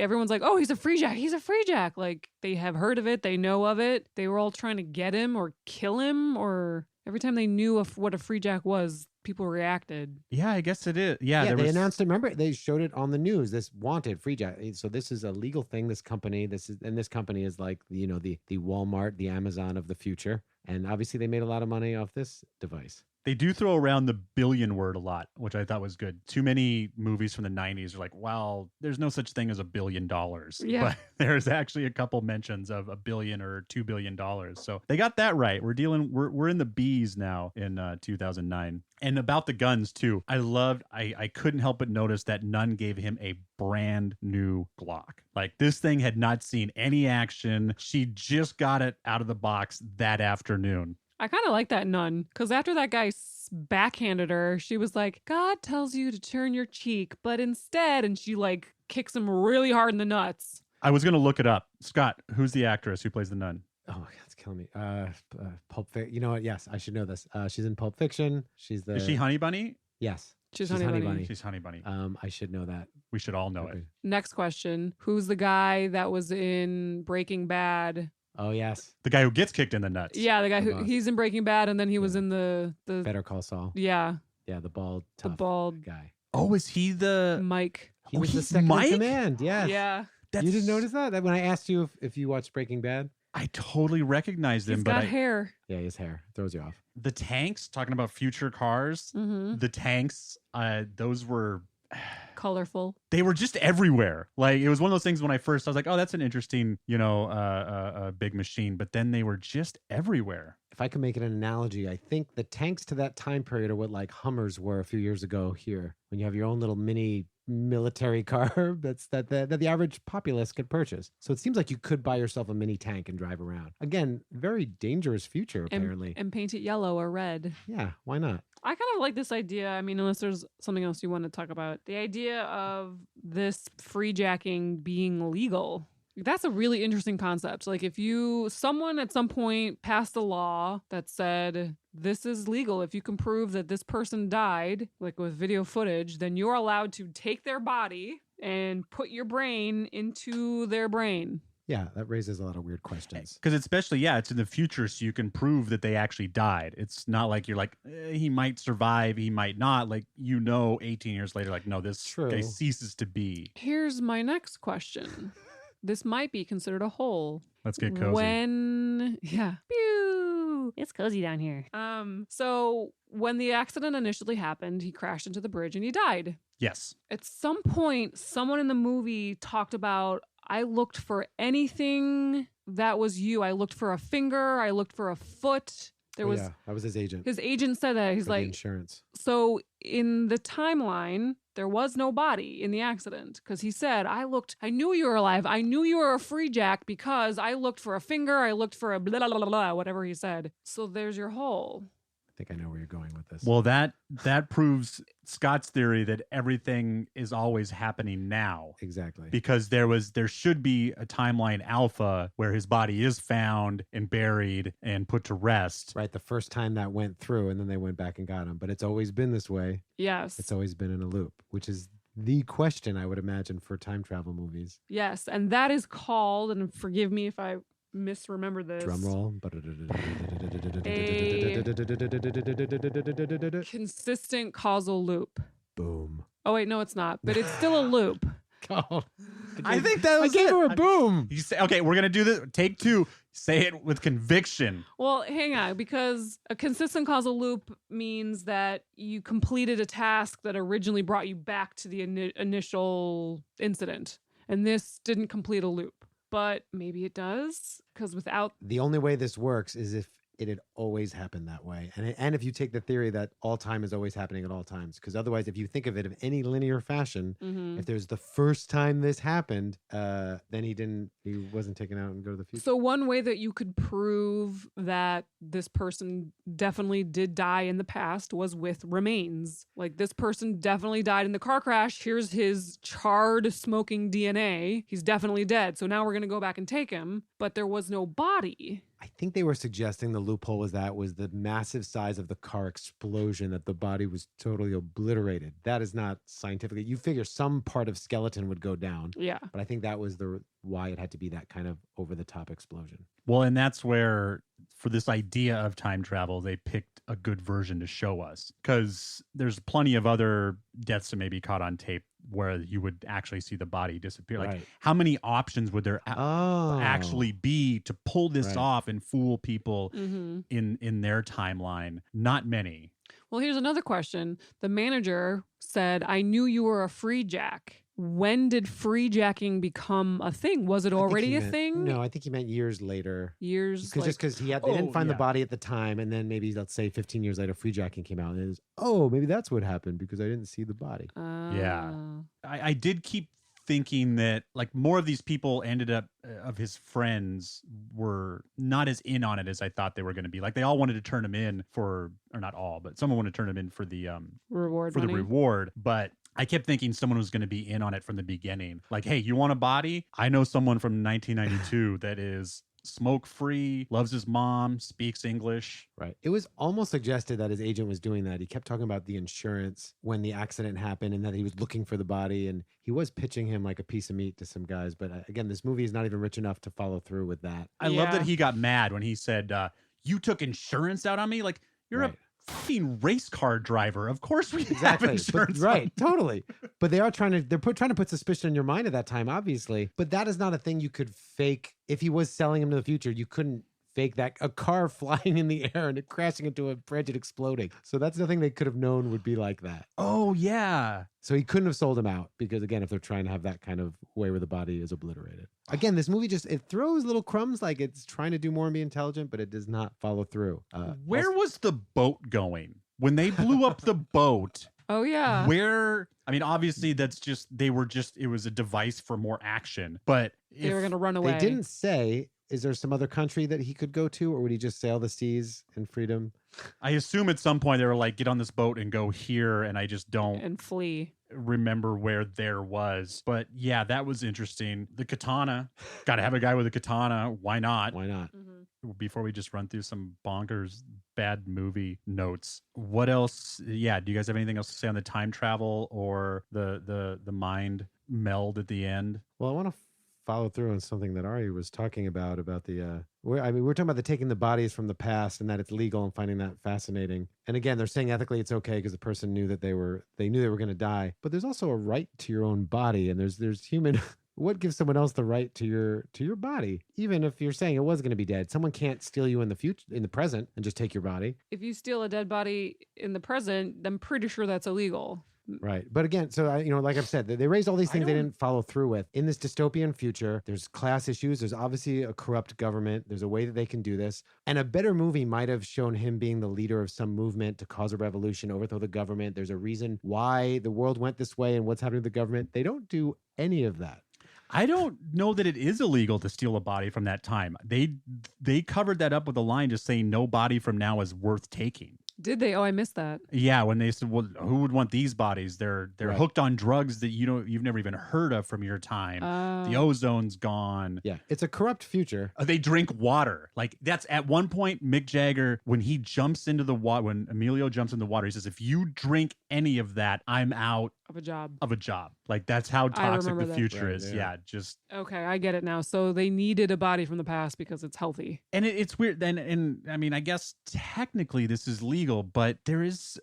Everyone's like, oh, he's a Freejack. He's a Freejack. Like, they have heard of it. They know of it. They were all trying to get him or kill him, or every time they knew of what a Freejack was, people reacted. Yeah, I guess it is. Yeah, they announced it. Remember, they showed it on the news. This wanted Freejack. So this is a legal thing. This company, this company is like, the Walmart, the Amazon of the future. And obviously, they made a lot of money off this device. They do throw around the billion word a lot, which I thought was good. Too many movies from the 90s are like, well, there's no such thing as $1 billion. Yeah. But there's actually a couple mentions of $1 billion or $2 billion. So they got that right. We're in the B's now in 2009. And about the guns too. I couldn't help but notice that Nunn gave him a brand new Glock. Like, this thing had not seen any action. She just got it out of the box that afternoon. I kind of like that nun, because after that guy backhanded her, she was like, God tells you to turn your cheek, but instead, and she like kicks him really hard in the nuts. I was going to look it up. Scott, who's the actress who plays the nun? Oh, my God, it's killing me. Pulp Fiction. You know what? Yes, I should know this. She's in Pulp Fiction. Is she Honey Bunny? Yes. She's Honey Bunny. She's Honey Bunny. I should know that. We should all know it. Next question. Who's the guy that was in Breaking Bad? Oh, yes. The guy who gets kicked in the nuts. Yeah, the guy The boss. he's in Breaking Bad, and then he was in the Better Call Saul. Yeah, Yeah, the bald, the tough bald guy. Oh, is he the... Mike. He Oh, was the he's second Mike? in command. Yes. Yeah, You didn't notice that? When I asked you if you watched Breaking Bad? I totally recognized him, he's but got hair. Yeah, his hair throws you off. the tanks, talking about future cars, Mm-hmm. the tanks, those were... Colorful. They were just everywhere. Like, it was one of those things when I first, I was like, oh, that's an interesting, big machine. But then they were just everywhere. If I could make an analogy, I think the tanks to that time period are what like Hummers were a few years ago here, when you have your own little mini military car that the average populace could purchase. So it seems like you could buy yourself a mini tank and drive around. Again, very dangerous future, apparently. And paint it yellow or red. Yeah, why not? I kind of like this idea. I mean, unless there's something else you want to talk about. The idea of this freejacking being legal. That's a really interesting concept. Like, if someone at some point passed a law that said this is legal, if you can prove that this person died, like with video footage, then you're allowed to take their body and put your brain into their brain. Yeah, that raises a lot of weird questions. Because especially, it's in the future, so you can prove that they actually died. It's not like you're like, he might survive, he might not. Like, 18 years later, like, no, this True. guy ceases to be. Here's my next question. This might be considered a hole. Let's get cozy. Woo! It's cozy down here. So when the accident initially happened, he crashed into the bridge and he died. Yes. At some point, someone in the movie talked about, I looked for anything that was you. I looked for a finger. I looked for a foot. There was that was his agent. His agent said that. He's for the like, insurance. so in the timeline, there was no body in the accident because he said, I knew you were alive. I knew you were a Freejack because I looked for a finger. I looked for a blah, blah, blah, blah, whatever he said. So there's your hole. I think I know where you're going with this. Well, that proves Scott's theory that everything is always happening now. Exactly. Because there should be a timeline alpha where his body is found and buried and put to rest. Right. The first time that went through and then they went back and got him. But it's always been this way. Yes. It's always been in a loop, which is the question I would imagine for time travel movies. Yes. And that is called, and forgive me if I misremember this. Drum roll. Consistent causal loop. Boom. Oh wait, no, it's not. But it's still a loop. Oh, I think that was I gave it. her a boom. You say, okay, we're gonna do this. Take two. Say it with conviction. Well, hang on, because a consistent causal loop means that you completed a task that originally brought you back to the initial incident, and this didn't complete a loop. But maybe it does, because without... The only way this works is if it had always happened that way. And if you take the theory that all time is always happening at all times, because otherwise, if you think of it in any linear fashion, if there's the first time this happened, then he wasn't taken out and go to the future. So one way that you could prove that this person definitely did die in the past was with remains. Like, this person definitely died in the car crash. Here's his charred, smoking DNA. He's definitely dead. So now we're going to go back and take him. But there was no body. I think they were suggesting the loophole was the massive size of the car explosion, that the body was totally obliterated. That is not scientifically. You figure some part of skeleton would go down. Yeah. But I think that was why it had to be that kind of over-the-top explosion. Well, and that's where, for this idea of time travel, they picked a good version to show us. Because there's plenty of other deaths that may be caught on tape where you would actually see the body disappear. Like, Right. how many options would there actually be to pull this off and fool people in their timeline? Not many. Well, here's another question. The manager said, I knew you were a Freejack. When did freejacking become a thing? Was it already a thing? No, I think he meant years later. Years? Just because they didn't find the body at the time, and then maybe, let's say, 15 years later, freejacking came out, and it was, maybe that's what happened because I didn't see the body. Yeah. I did keep thinking that, like, more of these people ended up, of his friends, were not as in on it as I thought they were going to be. Like, they all wanted to turn him in or not all, but someone wanted to turn him in for the reward for money. the reward. But I kept thinking someone was going to be in on it from the beginning. Like, hey, you want a body? I know someone from 1992 that is smoke-free, loves his mom, speaks English. Right. It was almost suggested that his agent was doing that. He kept talking about the insurance when the accident happened and that he was looking for the body. And he was pitching him like a piece of meat to some guys. But again, this movie is not even rich enough to follow through with that. I love that he got mad when he said, you took insurance out on me? Like, you're a fucking race car driver. Of course we have insurance. Totally. But they're trying to put suspicion in your mind at that time, obviously. But that is not a thing you could fake. If he was selling him to the future, you couldn't fake that. A car flying in the air and it crashing into a bridge and exploding. So that's nothing they could have known would be like that. Oh, yeah. So he couldn't have sold him out because, again, if they're trying to have that kind of way where the body is obliterated. Again, this movie it throws little crumbs, like it's trying to do more and be intelligent, but it does not follow through. Where was the boat going? When they blew up the boat... Oh, yeah. I mean, obviously, it was a device for more action, but they were going to run away. They didn't say, is there some other country that he could go to, or would he just sail the seas in freedom? I assume at some point they were like, get on this boat and go here, and I just don't... And flee. Remember where there was. But yeah, that was interesting. The katana. Got to have a guy with a katana. Why not? Why not? Before we just run through some bonkers bad movie notes, what else? Yeah, do you guys have anything else to say on the time travel or the mind meld at the end? Well, I want to follow through on something that Ari was talking about the we're talking about the taking the bodies from the past and that it's legal and finding that fascinating. And again, they're saying ethically it's okay because the person knew that they knew they were going to die. But there's also a right to your own body, and there's human what gives someone else the right to your body? Even if you're saying it was going to be dead, someone can't steal you in the present and just take your body. If you steal a dead body in the present, I'm pretty sure that's illegal. Right. But again, so like I've said, they raised all these things they didn't follow through with. In this dystopian future, there's class issues. There's obviously a corrupt government. There's a way that they can do this. And a better movie might have shown him being the leader of some movement to cause a revolution, overthrow the government. There's a reason why the world went this way and what's happening to the government. They don't do any of that. I don't know that it is illegal to steal a body from that time. They covered that up with a line just saying no body from now is worth taking. Did they? Oh, I missed that. Yeah, when they said, "Well, who would want these bodies? They're Right. hooked on drugs that you've never even heard of from your time. The ozone's gone. Yeah, it's a corrupt future. They drink water. Like that's at one point Mick Jagger when he jumps into the water, when Emilio jumps in the water, he says, "If you drink any of that, I'm out of a job." Like that's how toxic the that. future Right, is. yeah. Yeah, just Okay, I get it now. So they needed a body from the past because it's healthy. and it's weird. Then, and I mean, I guess technically this is legal, but there's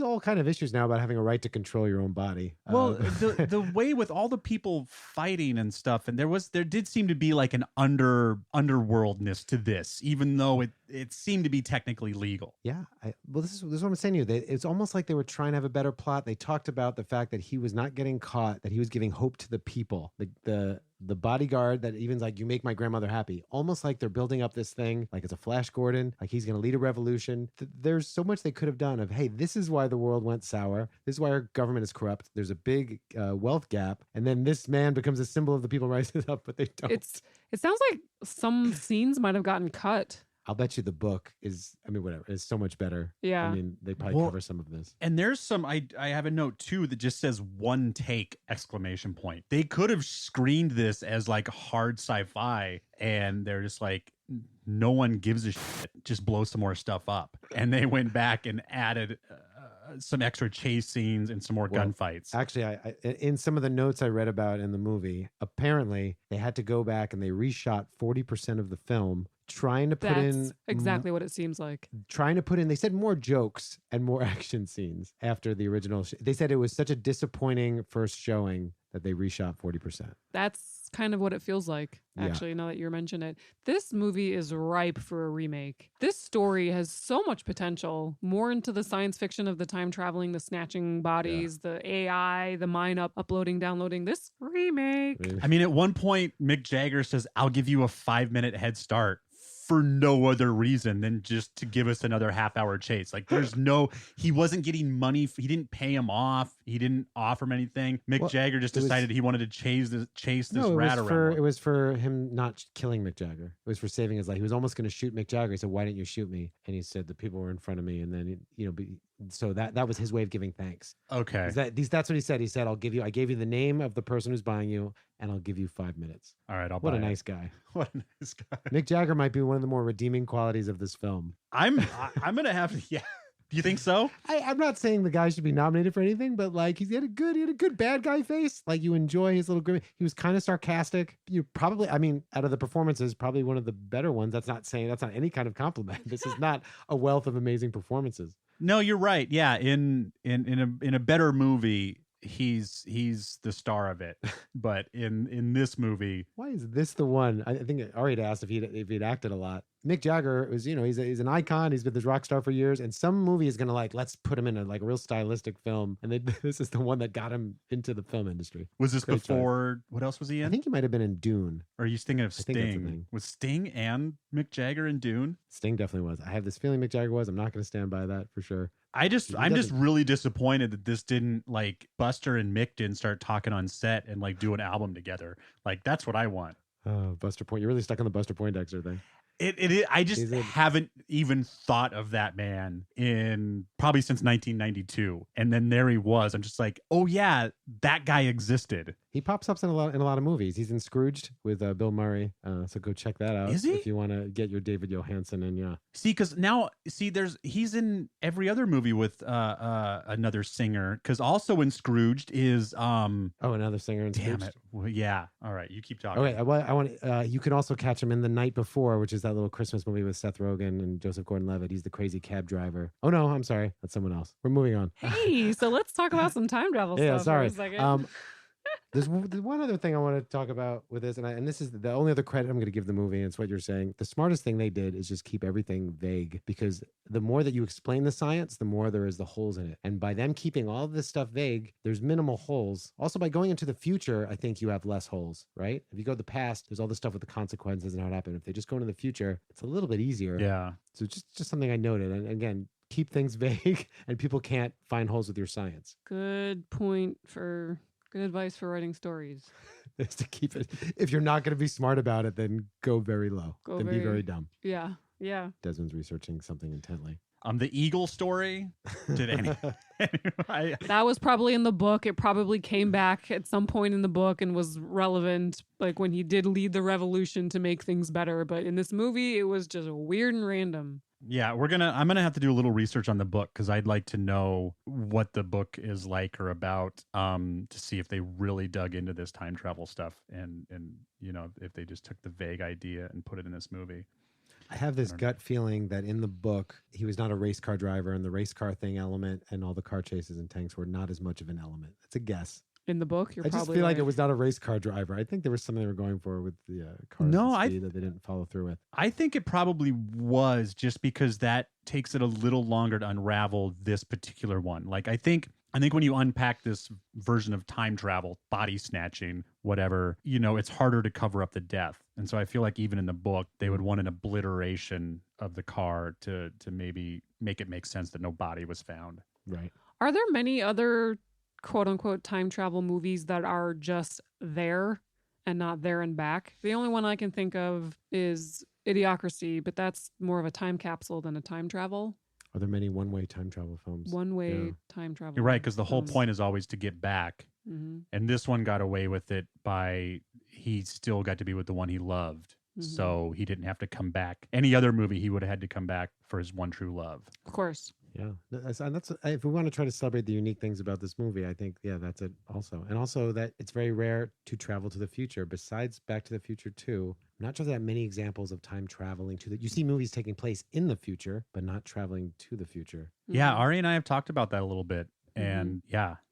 all kind of issues now about having a right to control your own body. Well, the way with all the people fighting and stuff, and there did seem to be like an underworldness to this, even though it seemed to be technically legal. Yeah. This is what I'm saying to you. It's almost like they were trying to have a better plot. They talked about the fact that he was not getting caught, that he was giving hope to the people. The bodyguard that even's like, you make my grandmother happy. Almost like they're building up this thing, like it's a Flash Gordon, like he's going to lead a revolution. There's so much they could have done of, hey, this is why the world went sour. This is why our government is corrupt. There's a big wealth gap. And then this man becomes a symbol of the people rising up, but they don't. It sounds like some scenes might have gotten cut. I'll bet you the book is, whatever, is so much better. Yeah. I mean, they probably cover some of this. And there's some, I have a note too that just says one take exclamation point. They could have screened this as like hard sci-fi and they're just like, no one gives a shit, just blow some more stuff up. And they went back and added some extra chase scenes and some more gunfights. Actually, I in some of the notes I read about in the movie, apparently they had to go back and they reshot 40% of the film trying to put That's exactly what it seems like. They said more jokes and more action scenes after the original. They said it was such a disappointing first showing that they reshot 40%. That's kind of what it feels like, actually, now that you mention it. This movie is ripe for a remake. This story has so much potential, more into the science fiction of the time traveling, the snatching bodies, the AI, the mine uploading, downloading. This remake. I mean, at one point, Mick Jagger says, I'll give you a 5-minute head start for no other reason than just to give us another half-hour chase. Like he wasn't getting money. He didn't pay him off. He didn't offer him anything. Mick Jagger just decided he wanted to chase this rat around. It was for him not killing Mick Jagger. It was for saving his life. He was almost going to shoot Mick Jagger. He said, why didn't you shoot me? And he said, the people were in front of me. And then, so that was his way of giving thanks. Okay. That's what he said. He said, I gave you the name of the person who's buying you and I'll give you 5 minutes. All right. What a nice guy. What a nice guy. Mick Jagger might be one of the more redeeming qualities of this film. I'm going to have to, yeah. Do you think so? I'm not saying the guy should be nominated for anything, but like he had a good bad guy face. Like you enjoy his little grim. He was kind of sarcastic. You probably, out of the performances, probably one of the better ones. That's not any kind of compliment. This is not a wealth of amazing performances. No, you're right. Yeah, in a better movie, he's the star of it. But in this movie, why is this the one? I think Ari had asked if he'd acted a lot. Mick Jagger was, he's an icon. He's been this rock star for years, and some movie is gonna let's put him in a real stylistic film, and this is the one that got him into the film industry. Was this before? Choice. What else was he in? I think he might have been in Dune. Or are you thinking of Sting? Was Sting and Mick Jagger in Dune? Sting definitely was. I have this feeling Mick Jagger was. I'm not going to stand by that for sure. I'm just really disappointed that this didn't Buster and Mick didn't start talking on set and do an album together. That's what I want. Buster Point. You're really stuck on the Buster Poindexter thing. I just haven't even thought of that man in probably since 1992. And then there he was. I'm just like, oh yeah, that guy existed. He pops up in a lot of movies. He's in Scrooged with Bill Murray. So go check that out. Is he? If you want to get your David Johansen in, yeah. Because he's in every other movie with another singer. Because also in Scrooged is another singer in Scrooged. Damn it. Well, yeah. All right, you keep talking. Okay, I want you can also catch him in The Night Before, which is that little Christmas movie with Seth Rogen and Joseph Gordon-Levitt. He's the crazy cab driver. Oh no, I'm sorry, that's someone else. We're moving on. Hey, so let's talk about some time travel stuff. Yeah, sorry. For a second. There's one other thing I want to talk about with this, and this is the only other credit I'm going to give the movie, and it's what you're saying. The smartest thing they did is just keep everything vague, because the more that you explain the science, the more there is the holes in it. And by them keeping all of this stuff vague, there's minimal holes. Also, by going into the future, I think you have less holes, right? If you go to the past, there's all this stuff with the consequences and how it happened. If they just go into the future, it's a little bit easier. Yeah. So just something I noted. And again, keep things vague, and people can't find holes with your science. Good advice for writing stories. Is to keep it. If you're not going to be smart about it, then go very low. Be very dumb. Yeah. Yeah. Desmond's researching something intently. The eagle story. That was probably in the book. It probably came back at some point in the book and was relevant, like when he did lead the revolution to make things better. But in this movie, it was just weird and random. Yeah, I'm gonna have to do a little research on the book, because I'd like to know what the book is like or about, to see if they really dug into this time travel stuff, and if they just took the vague idea and put it in this movie. I have this gut feeling that in the book, he was not a race car driver, and the race car thing element and all the car chases and tanks were not as much of an element. It's a guess. In the book, I just feel like it was not a race car driver. I think there was something they were going for with the cars that they didn't follow through with. I think it probably was, just because that takes it a little longer to unravel this particular one. Like, I think when you unpack this version of time travel, body snatching, whatever, it's harder to cover up the death. And so I feel like even in the book, they would want an obliteration of the car to maybe make it make sense that no body was found. Right. Are there many other quote unquote time travel movies that are just there and not there and back? The only one I can think of is Idiocracy, but that's more of a time capsule than a time travel. Are there many one-way time travel films? One-way time travel. You're right, because the whole point is always to get back. Mm-hmm. And this one got away with it by he still got to be with the one he loved. Mm-hmm. So he didn't have to come back. Any other movie, he would have had to come back for his one true love. Of course. Yeah, that's if we want to try to celebrate the unique things about this movie, I think, that's it also. And also that it's very rare to travel to the future. Besides Back to the Future 2, I'm not sure that many examples of time traveling you see movies taking place in the future, but not traveling to the future. Mm-hmm. Yeah, Ari and I have talked about that a little bit. And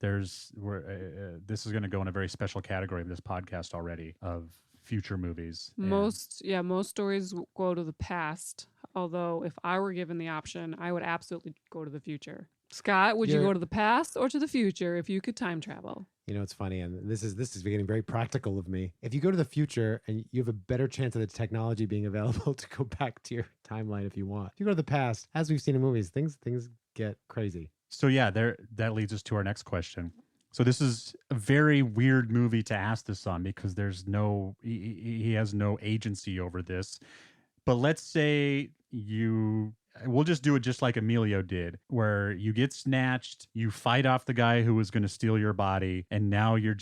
this is going to go in a very special category of this podcast already of future movies. Most stories go to the past. Although if I were given the option, I would absolutely go to the future. Scott, would you go to the past or to the future if you could time travel? It's funny, and this is getting very practical of me. If you go to the future, and you have a better chance of the technology being available to go back to your timeline if you want. If you go to the past, as we've seen in movies, things get crazy. So yeah, that leads us to our next question. So this is a very weird movie to ask this on, because he has no agency over this. But let's say we'll just do it just like Emilio did, where you get snatched, you fight off the guy who was going to steal your body, and now you're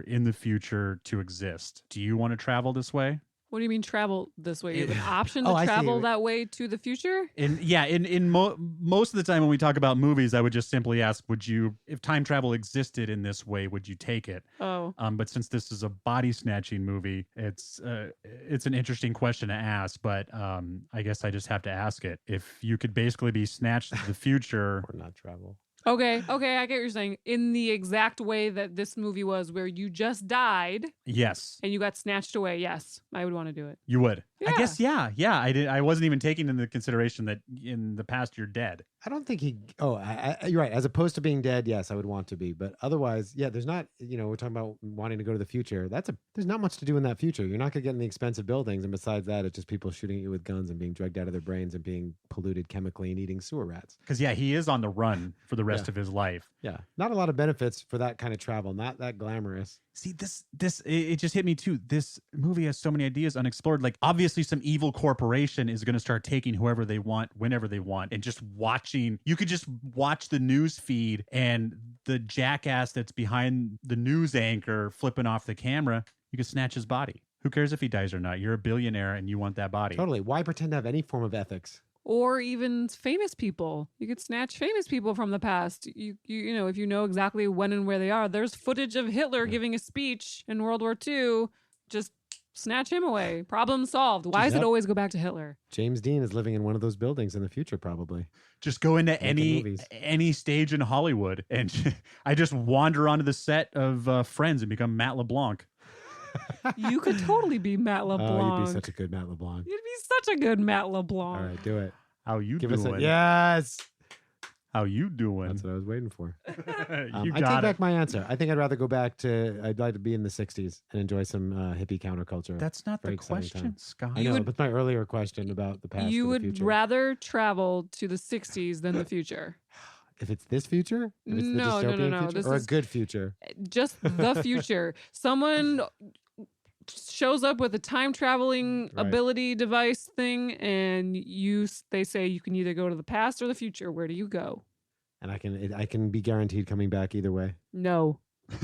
in the future to exist. Do you want to travel this way? What do you mean travel this way? You have an option to travel that way to the future? Most of the time when we talk about movies, I would just simply ask, if time travel existed in this way, would you take it? Oh. But since this is a body snatching movie, it's an interesting question to ask, but I guess I just have to ask it. If you could basically be snatched to the future or not travel. Okay, I get what you're saying. In the exact way that this movie was, where you just died. Yes. And you got snatched away. Yes, I would want to do it. You would. Yeah. I guess, yeah. I wasn't even taking into consideration that in the past you're dead. I don't think you're right. As opposed to being dead, yes, I would want to be. But otherwise, there's not, we're talking about wanting to go to the future. There's not much to do in that future. You're not going to get in the expensive buildings. And besides that, it's just people shooting at you with guns and being drugged out of their brains and being polluted chemically and eating sewer rats. Because, he is on the run for the rest of his life. Yeah. Not a lot of benefits for that kind of travel. Not that glamorous. See, it just hit me too. This movie has so many ideas unexplored. Like, obviously some evil corporation is going to start taking whoever they want, whenever they want, and just you could just watch the news feed and the jackass that's behind the news anchor flipping off the camera, you could snatch his body. Who cares if he dies or not? You're a billionaire and you want that body. Totally. Why pretend to have any form of ethics? Or even famous people. You could snatch famous people from the past. You if you know exactly when and where they are. There's footage of Hitler giving a speech in World War II. Just snatch him away. Problem solved. Why does it Yep. always go back to Hitler? James Dean is living in one of those buildings in the future, probably. Just go into Making movies. any stage in Hollywood, and I just wander onto the set of Friends and become Matt LeBlanc. You could totally be Matt LeBlanc. Oh, you'd be such a good Matt LeBlanc. You'd be such a good Matt LeBlanc. All right, do it. How you Give doing? us a yes. How you doing? That's what I was waiting for. You I take got it. back my answer. I think I'd rather go back to. I'd like to be in the '60s and enjoy some hippie counterculture. That's not Very the exciting question, time. Scott. I know, but my earlier question about the past. You or the would future. rather travel to the 60s than the future. If it's this future, if it's No, the no, no, dystopian no. future, This or is- a good future. Just the future. Someone shows up with a time traveling Right. ability device thing, and they say you can either go to the past or the future. Where do you go? And I can be guaranteed coming back either way. No. Oh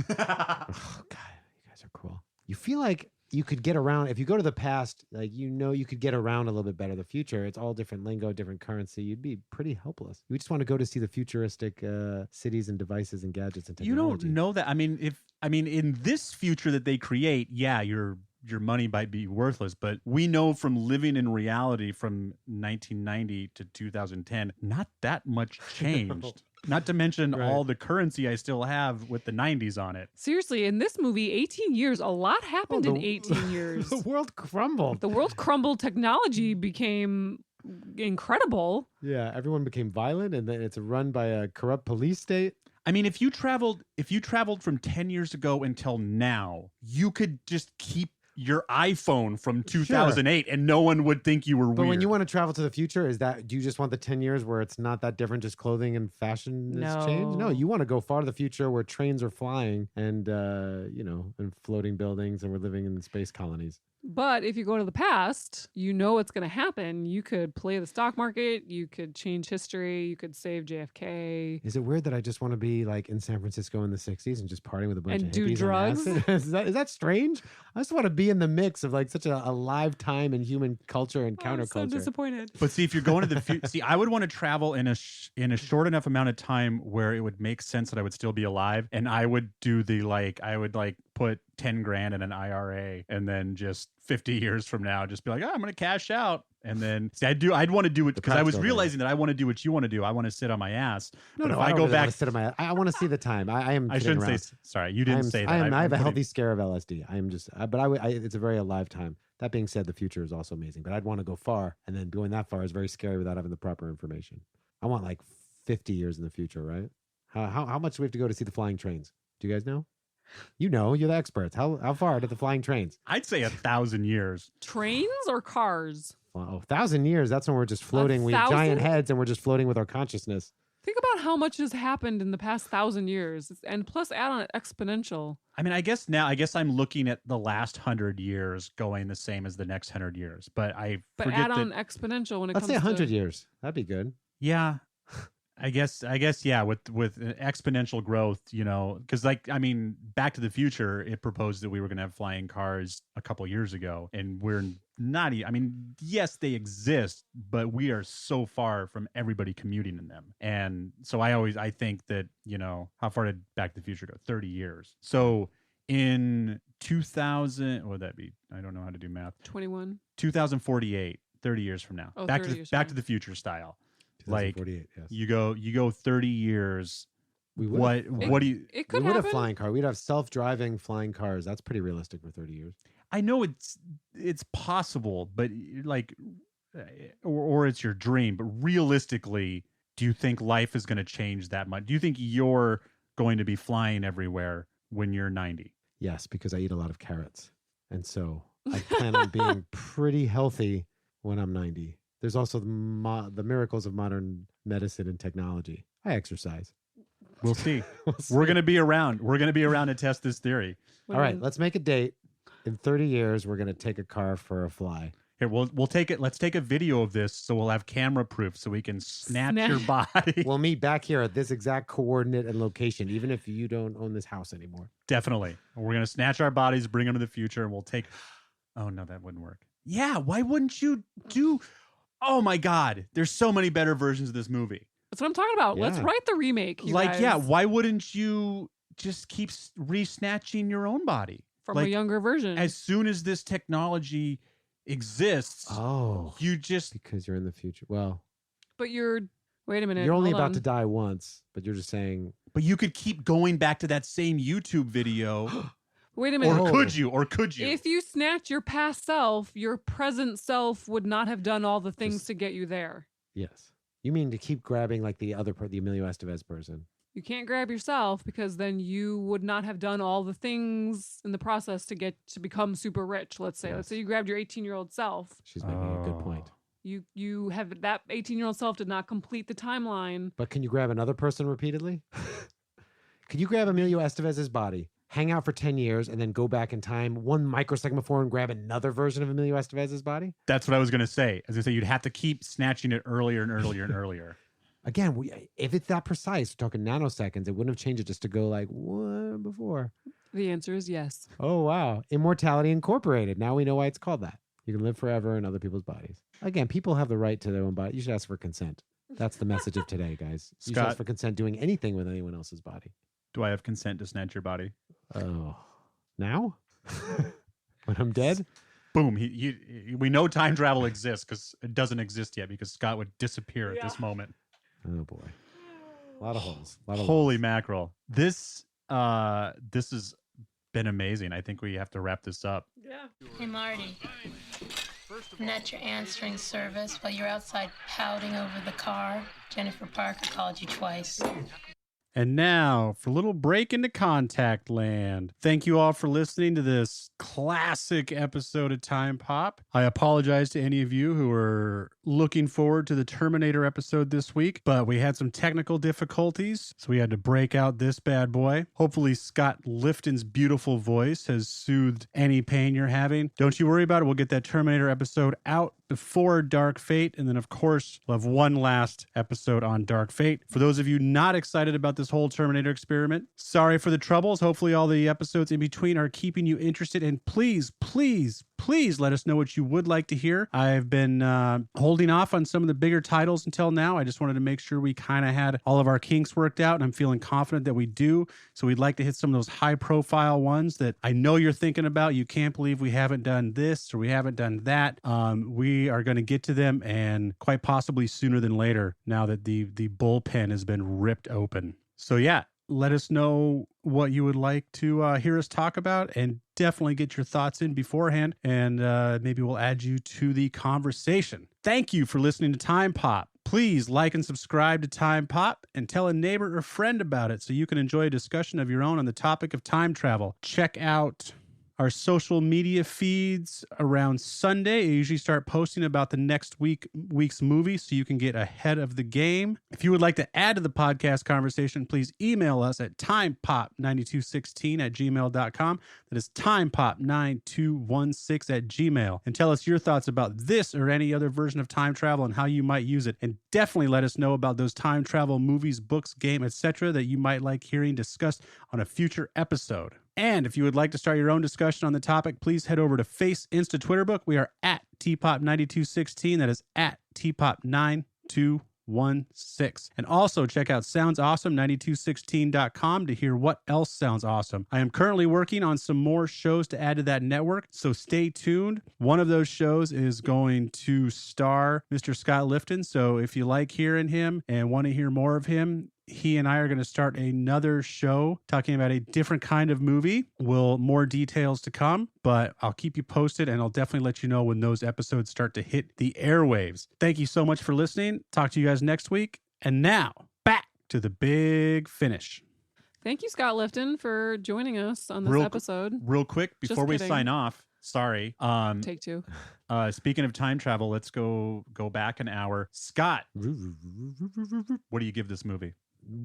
God, you guys are cool. You feel like you could get around if you go to the past. Like you could get around a little bit better. The future, it's all different lingo, different currency. You'd be pretty helpless. You just want to go to see the futuristic cities and devices and gadgets and You technology. don't know that. I mean, in this future that they create, yeah, your money might be worthless, but we know from living in reality from 1990 to 2010, not that much changed. Not to mention Right. all the currency I still have with the 90s on it. Seriously, in this movie, 18 years, a lot happened in 18 years. The world crumbled. The world crumbled. Technology became incredible. Yeah, everyone became violent, and then it's run by a corrupt police state. I mean, if you traveled from 10 years ago until now, you could just keep your iPhone from 2008 and no one would think you were But weird. when you want to travel to the future, do you just want the 10 years where it's not that different, just clothing and fashion has changed? No, No. you want to go far to the future where trains are flying and, and floating buildings and we're living in space colonies. But if you go to the past, you know what's going to happen. You could play the stock market. You could change history. You could save JFK. Is it weird that I just want to be like in San Francisco in the 60s and just partying with a bunch And of do hippies on drugs? acid? Is that strange? I just want to be in the mix of like such a live time in human culture and I'm so counterculture. disappointed. But see, if you're going to the future, see, I would want to travel in a short enough amount of time where it would make sense that I would still be alive, and I would do I would put 10 grand in an IRA, and then just 50 years from now, just be like, I'm going to cash out. And then see, I'd want to do it because I was practical realizing that I want to do what you want to do. I want to sit on my ass. But if I I don't go really back, want to sit on my. I want to see the time. I am. I kidding shouldn't around. say. Sorry, you didn't say that. I have a putting- healthy scare of LSD. I am just, it's a very alive time. That being said, the future is also amazing, but I'd want to go far, and then going that far is very scary without having the proper information. I want like 50 years in the future, right? How much do we have to go to see the flying trains? Do you guys know? You know, you're the experts. How far to the flying trains? I'd say 1,000 years. Trains or cars? Well, 1,000 years. That's when we're just floating. We have 1,000? giant heads, and we're just floating with our consciousness. Think about how much has happened in the past 1,000 years. And plus add on exponential. I mean, I guess I'm looking at the last 100 years going the same as the next 100 years. But I But forget add that. on exponential when it Let's comes say 100 to... years. That'd be good. Yeah. I guess yeah, with exponential growth, because Back to the Future, it proposed that we were going to have flying cars a couple years ago, and we're not. Yes, they exist, but we are so far from everybody commuting in them, and so I think that how far did Back to the Future go? 30 years. So in 2000, what would that be? I don't know how to do math. 21. 2048, 30 years from now. Oh, Back 30 years Back from to the Future style. 2048, yes. You go 30 years. We What would've- do you? It We could would have happen. flying car. We'd have self-driving flying cars. That's pretty realistic for 30 years. I know it's possible, but or it's your dream. But realistically, do you think life is going to change that much? Do you think you're going to be flying everywhere when you're 90? Yes, because I eat a lot of carrots. And so I plan on being pretty healthy when I'm 90. There's also the miracles of modern medicine and technology. I exercise. We'll see. We'll see. We're going to be around. We're going to be around to test this theory. All right, let's make a date. In 30 years, we're going to take a car for a fly. Here, we'll take it. Let's take a video of this so we'll have camera proof so we can snatch your body. We'll meet back here at this exact coordinate and location, even if you don't own this house anymore. Definitely. We're going to snatch our bodies, bring them to the future, and we'll take. Oh, no, that wouldn't work. Yeah, why wouldn't you do? Oh, my God. There's so many better versions of this movie. That's what I'm talking about. Let's Yeah. write the remake. You guys. Yeah, why wouldn't you just keep re-snatching your own body? from a younger version. As soon as this technology exists, you just because you're in the future. Well, but wait a minute. You're only hold about on. to die once, but you're just saying. But you could keep going back to that same YouTube video. Wait a minute. Or could you? If you snatch your past self, your present self would not have done all the things to get you there. Yes. You mean to keep grabbing like the Emilio Estevez person? You can't grab yourself because then you would not have done all the things in the process to become super rich. Let's say you grabbed your 18-year-old self. She's making a good point. You have that 18-year-old self did not complete the timeline. But can you grab another person repeatedly? Could you grab Emilio Estevez's body, hang out for 10 years, and then go back in time 1 microsecond before and grab another version of Emilio Estevez's body? That's what I was going to say. I was going to say you'd have to keep snatching it earlier and earlier and earlier. Again, if it's that precise, we're talking nanoseconds, it wouldn't have changed it just to go like, what before? The answer is yes. Oh, wow. Immortality Incorporated. Now we know why it's called that. You can live forever in other people's bodies. Again, people have the right to their own body. You should ask for consent. That's the message of today, guys. You should ask for consent doing anything with anyone else's body. Do I have consent to snatch your body? Oh. Now? When I'm dead? Boom. We know time travel exists because it doesn't exist yet because Scott would disappear at this moment. Oh, boy. A lot of holes. Holy mackerel. This has been amazing. I think we have to wrap this up. Yeah. Hey, Marty. I'm at your answering service while you're outside pouting over the car. Jennifer Parker called you twice. And now for a little break into Contact Land. Thank you all for listening to this classic episode of Time Pop. I apologize to any of you who are looking forward to the Terminator episode this week, but we had some technical difficulties, so we had to break out this bad boy. Hopefully Scott Lifton's beautiful voice has soothed any pain you're having. Don't you worry about it. We'll get that Terminator episode out before Dark Fate, and then of course we'll have one last episode on Dark Fate. For those of you not excited about this whole Terminator experiment, sorry for the troubles. Hopefully all the episodes in between are keeping you interested, and please let us know what you would like to hear. I've been holding off on some of the bigger titles until now. I just wanted to make sure we kind of had all of our kinks worked out, and I'm feeling confident that we do. So we'd like to hit some of those high profile ones that I know you're thinking about. You can't believe we haven't done this or we haven't done that. We are going to get to them, and quite possibly sooner than later, now that the bullpen has been ripped open. So yeah, let us know what you would like to hear us talk about, and definitely get your thoughts in beforehand, and maybe we'll add you to the conversation. Thank you for listening to Time Pop. Please like and subscribe to Time Pop, and tell a neighbor or friend about it so you can enjoy a discussion of your own on the topic of time travel. Check out our social media feeds around Sunday. I usually start posting about the next week's movie so you can get ahead of the game. If you would like to add to the podcast conversation, please email us at timepop9216@gmail.com. That is timepop9216@gmail. And tell us your thoughts about this or any other version of time travel and how you might use it. And definitely let us know about those time travel movies, books, game, etc. that you might like hearing discussed on a future episode. And if you would like to start your own discussion on the topic, please head over to Face, Insta, Twitter book. We are at tpop9216. That is at tpop9216. And also check out soundsawesome9216.com to hear what else sounds awesome. I am currently working on some more shows to add to that network, so stay tuned. One of those shows is going to star Mr. Scott Lifton. So if you like hearing him and want to hear more of him, he and I are going to start another show talking about a different kind of movie. More details to come, but I'll keep you posted, and I'll definitely let you know when those episodes start to hit the airwaves. Thank you so much for listening. Talk to you guys next week. And now back to the big finish. Thank you, Scott Lifton, for joining us on this episode. Real quick, before we sign off, sorry. Take two. Speaking of time travel, let's go back an hour. Scott, what do you give this movie?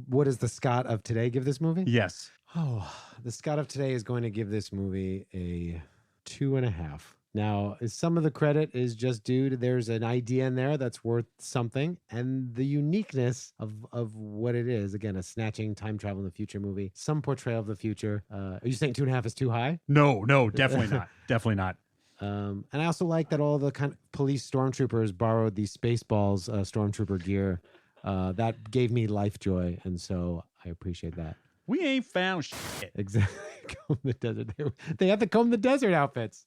What does the Scott of today give this movie? Yes. Oh, the Scott of today is going to give this movie a 2.5. Now, some of the credit is just due to there's an idea in there that's worth something, and the uniqueness of what it is. Again, a snatching time travel in the future movie, some portrayal of the future. Are you saying 2.5 is too high? No, definitely not. Definitely not. And I also like that all the kind of police stormtroopers borrowed these Spaceballs stormtrooper gear. That gave me life joy, and so I appreciate that. We ain't found shit. Exactly. comb the desert. They have to comb the desert outfits.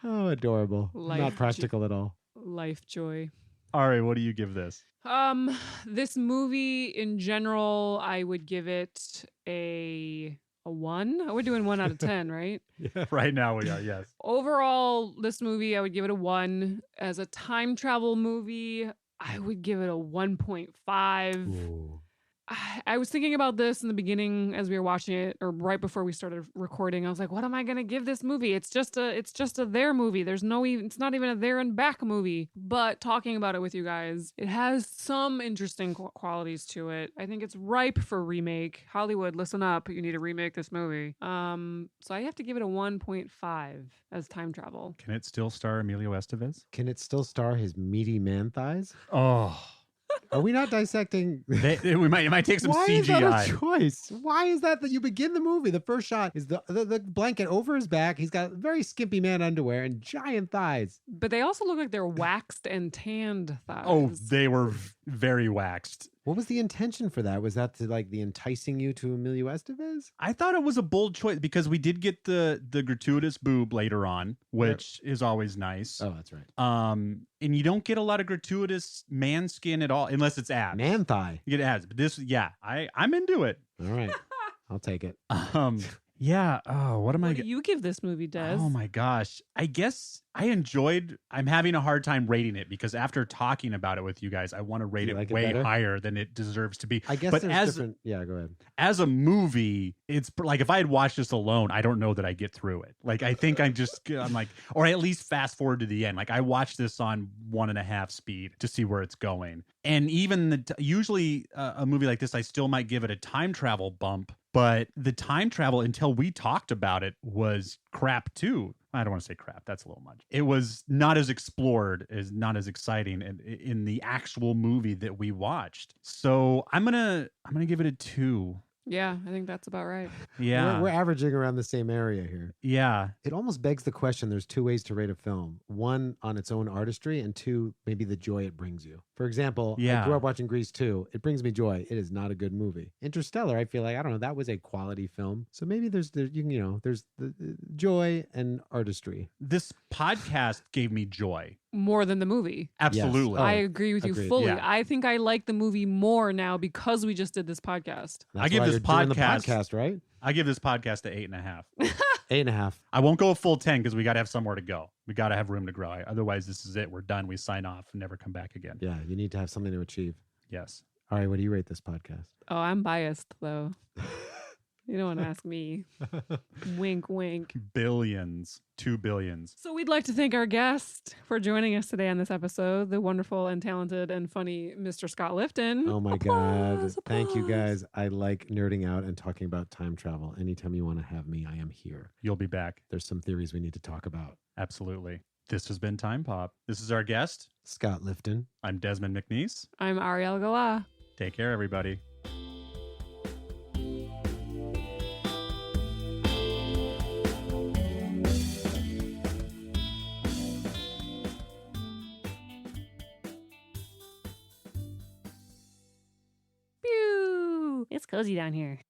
Oh, adorable. Not practical at all. Life joy. Ari, what do you give this? This movie in general, I would give it a 1. We're doing 1 out of 10, right? Yeah. Right now we are, yes. Overall, this movie, I would give it a 1. As a time travel movie, I would give it a 1.5. Ooh. I was thinking about this in the beginning as we were watching it, or right before we started recording. I was like, what am I going to give this movie? It's just a there movie. It's not even a there and back movie. But talking about it with you guys, it has some interesting qualities to it. I think it's ripe for remake. Hollywood, listen up. You need to remake this movie. So I have to give it a 1.5 as time travel. Can it still star Emilio Estevez? Can it still star his meaty man thighs? Oh. Are we not dissecting? It might take some Why CGI. is that a choice? Why is that you begin the movie? The first shot is the blanket over his back. He's got very skimpy man underwear and giant thighs. But they also look like they're waxed and tanned thighs. Oh, they were very waxed. What was the intention for that? Was that to the enticing you to Emilio Estevez? I thought it was a bold choice because we did get the gratuitous boob later on, which is always nice. Oh, that's right. And you don't get a lot of gratuitous man skin at all, unless it's abs. Man thigh. You get abs, but this, yeah, I'm into it. All right, I'll take it. Yeah. Oh, what am I? What do you give this movie, Des? Oh my gosh. I guess I'm having a hard time rating it because after talking about it with you guys, I want to rate it way higher than it deserves to be. I guess but there's different. Yeah, go ahead. As a movie, it's like if I had watched this alone, I don't know that I get through it. Like, I think I'm like, or at least fast forward to the end. Like, I watched this on 1.5 speed to see where it's going. And even usually a movie like this, I still might give it a time travel bump. But the time travel, until we talked about it, was crap too. I don't want to say crap. That's a little much. It was not as explored, not as exciting in the actual movie that we watched. So I'm gonna give it a 2. Yeah, I think that's about right. Yeah. We're averaging around the same area here. Yeah. It almost begs the question, there's 2 ways to rate a film. 1, on its own artistry, and 2, maybe the joy it brings you. For example, I grew up watching Grease 2. It brings me joy. It is not a good movie. Interstellar, I feel like, I don't know, that was a quality film. So maybe there's the joy and artistry. This podcast gave me joy. More than the movie. Absolutely. Yes. I agree with you fully. Yeah. I think I like the movie more now because we just did this podcast. That's I give why this you're doing the podcast, podcast, right? I give this podcast a 8.5. 8.5. I won't go a full 10 because we got to have somewhere to go. We got to have room to grow. Otherwise, this is it. We're done. We sign off and never come back again. Yeah, you need to have something to achieve. Yes. All right, what do you rate this podcast? Oh, I'm biased though. You don't want to ask me. Wink, wink. Billions. 2 billions. So we'd like to thank our guest for joining us today on this episode, the wonderful and talented and funny Mr. Scott Lifton. Oh my Applause, God. Thank you applause. guys. I like nerding out and talking about time travel. Anytime you want to have me, I am here. You'll be back. There's some theories we need to talk about. Absolutely. This has been Time Pop. This is our guest. Scott Lifton. I'm Desmond McNeese. I'm Ariel Gala. Take care, everybody. Pew! It's cozy down here.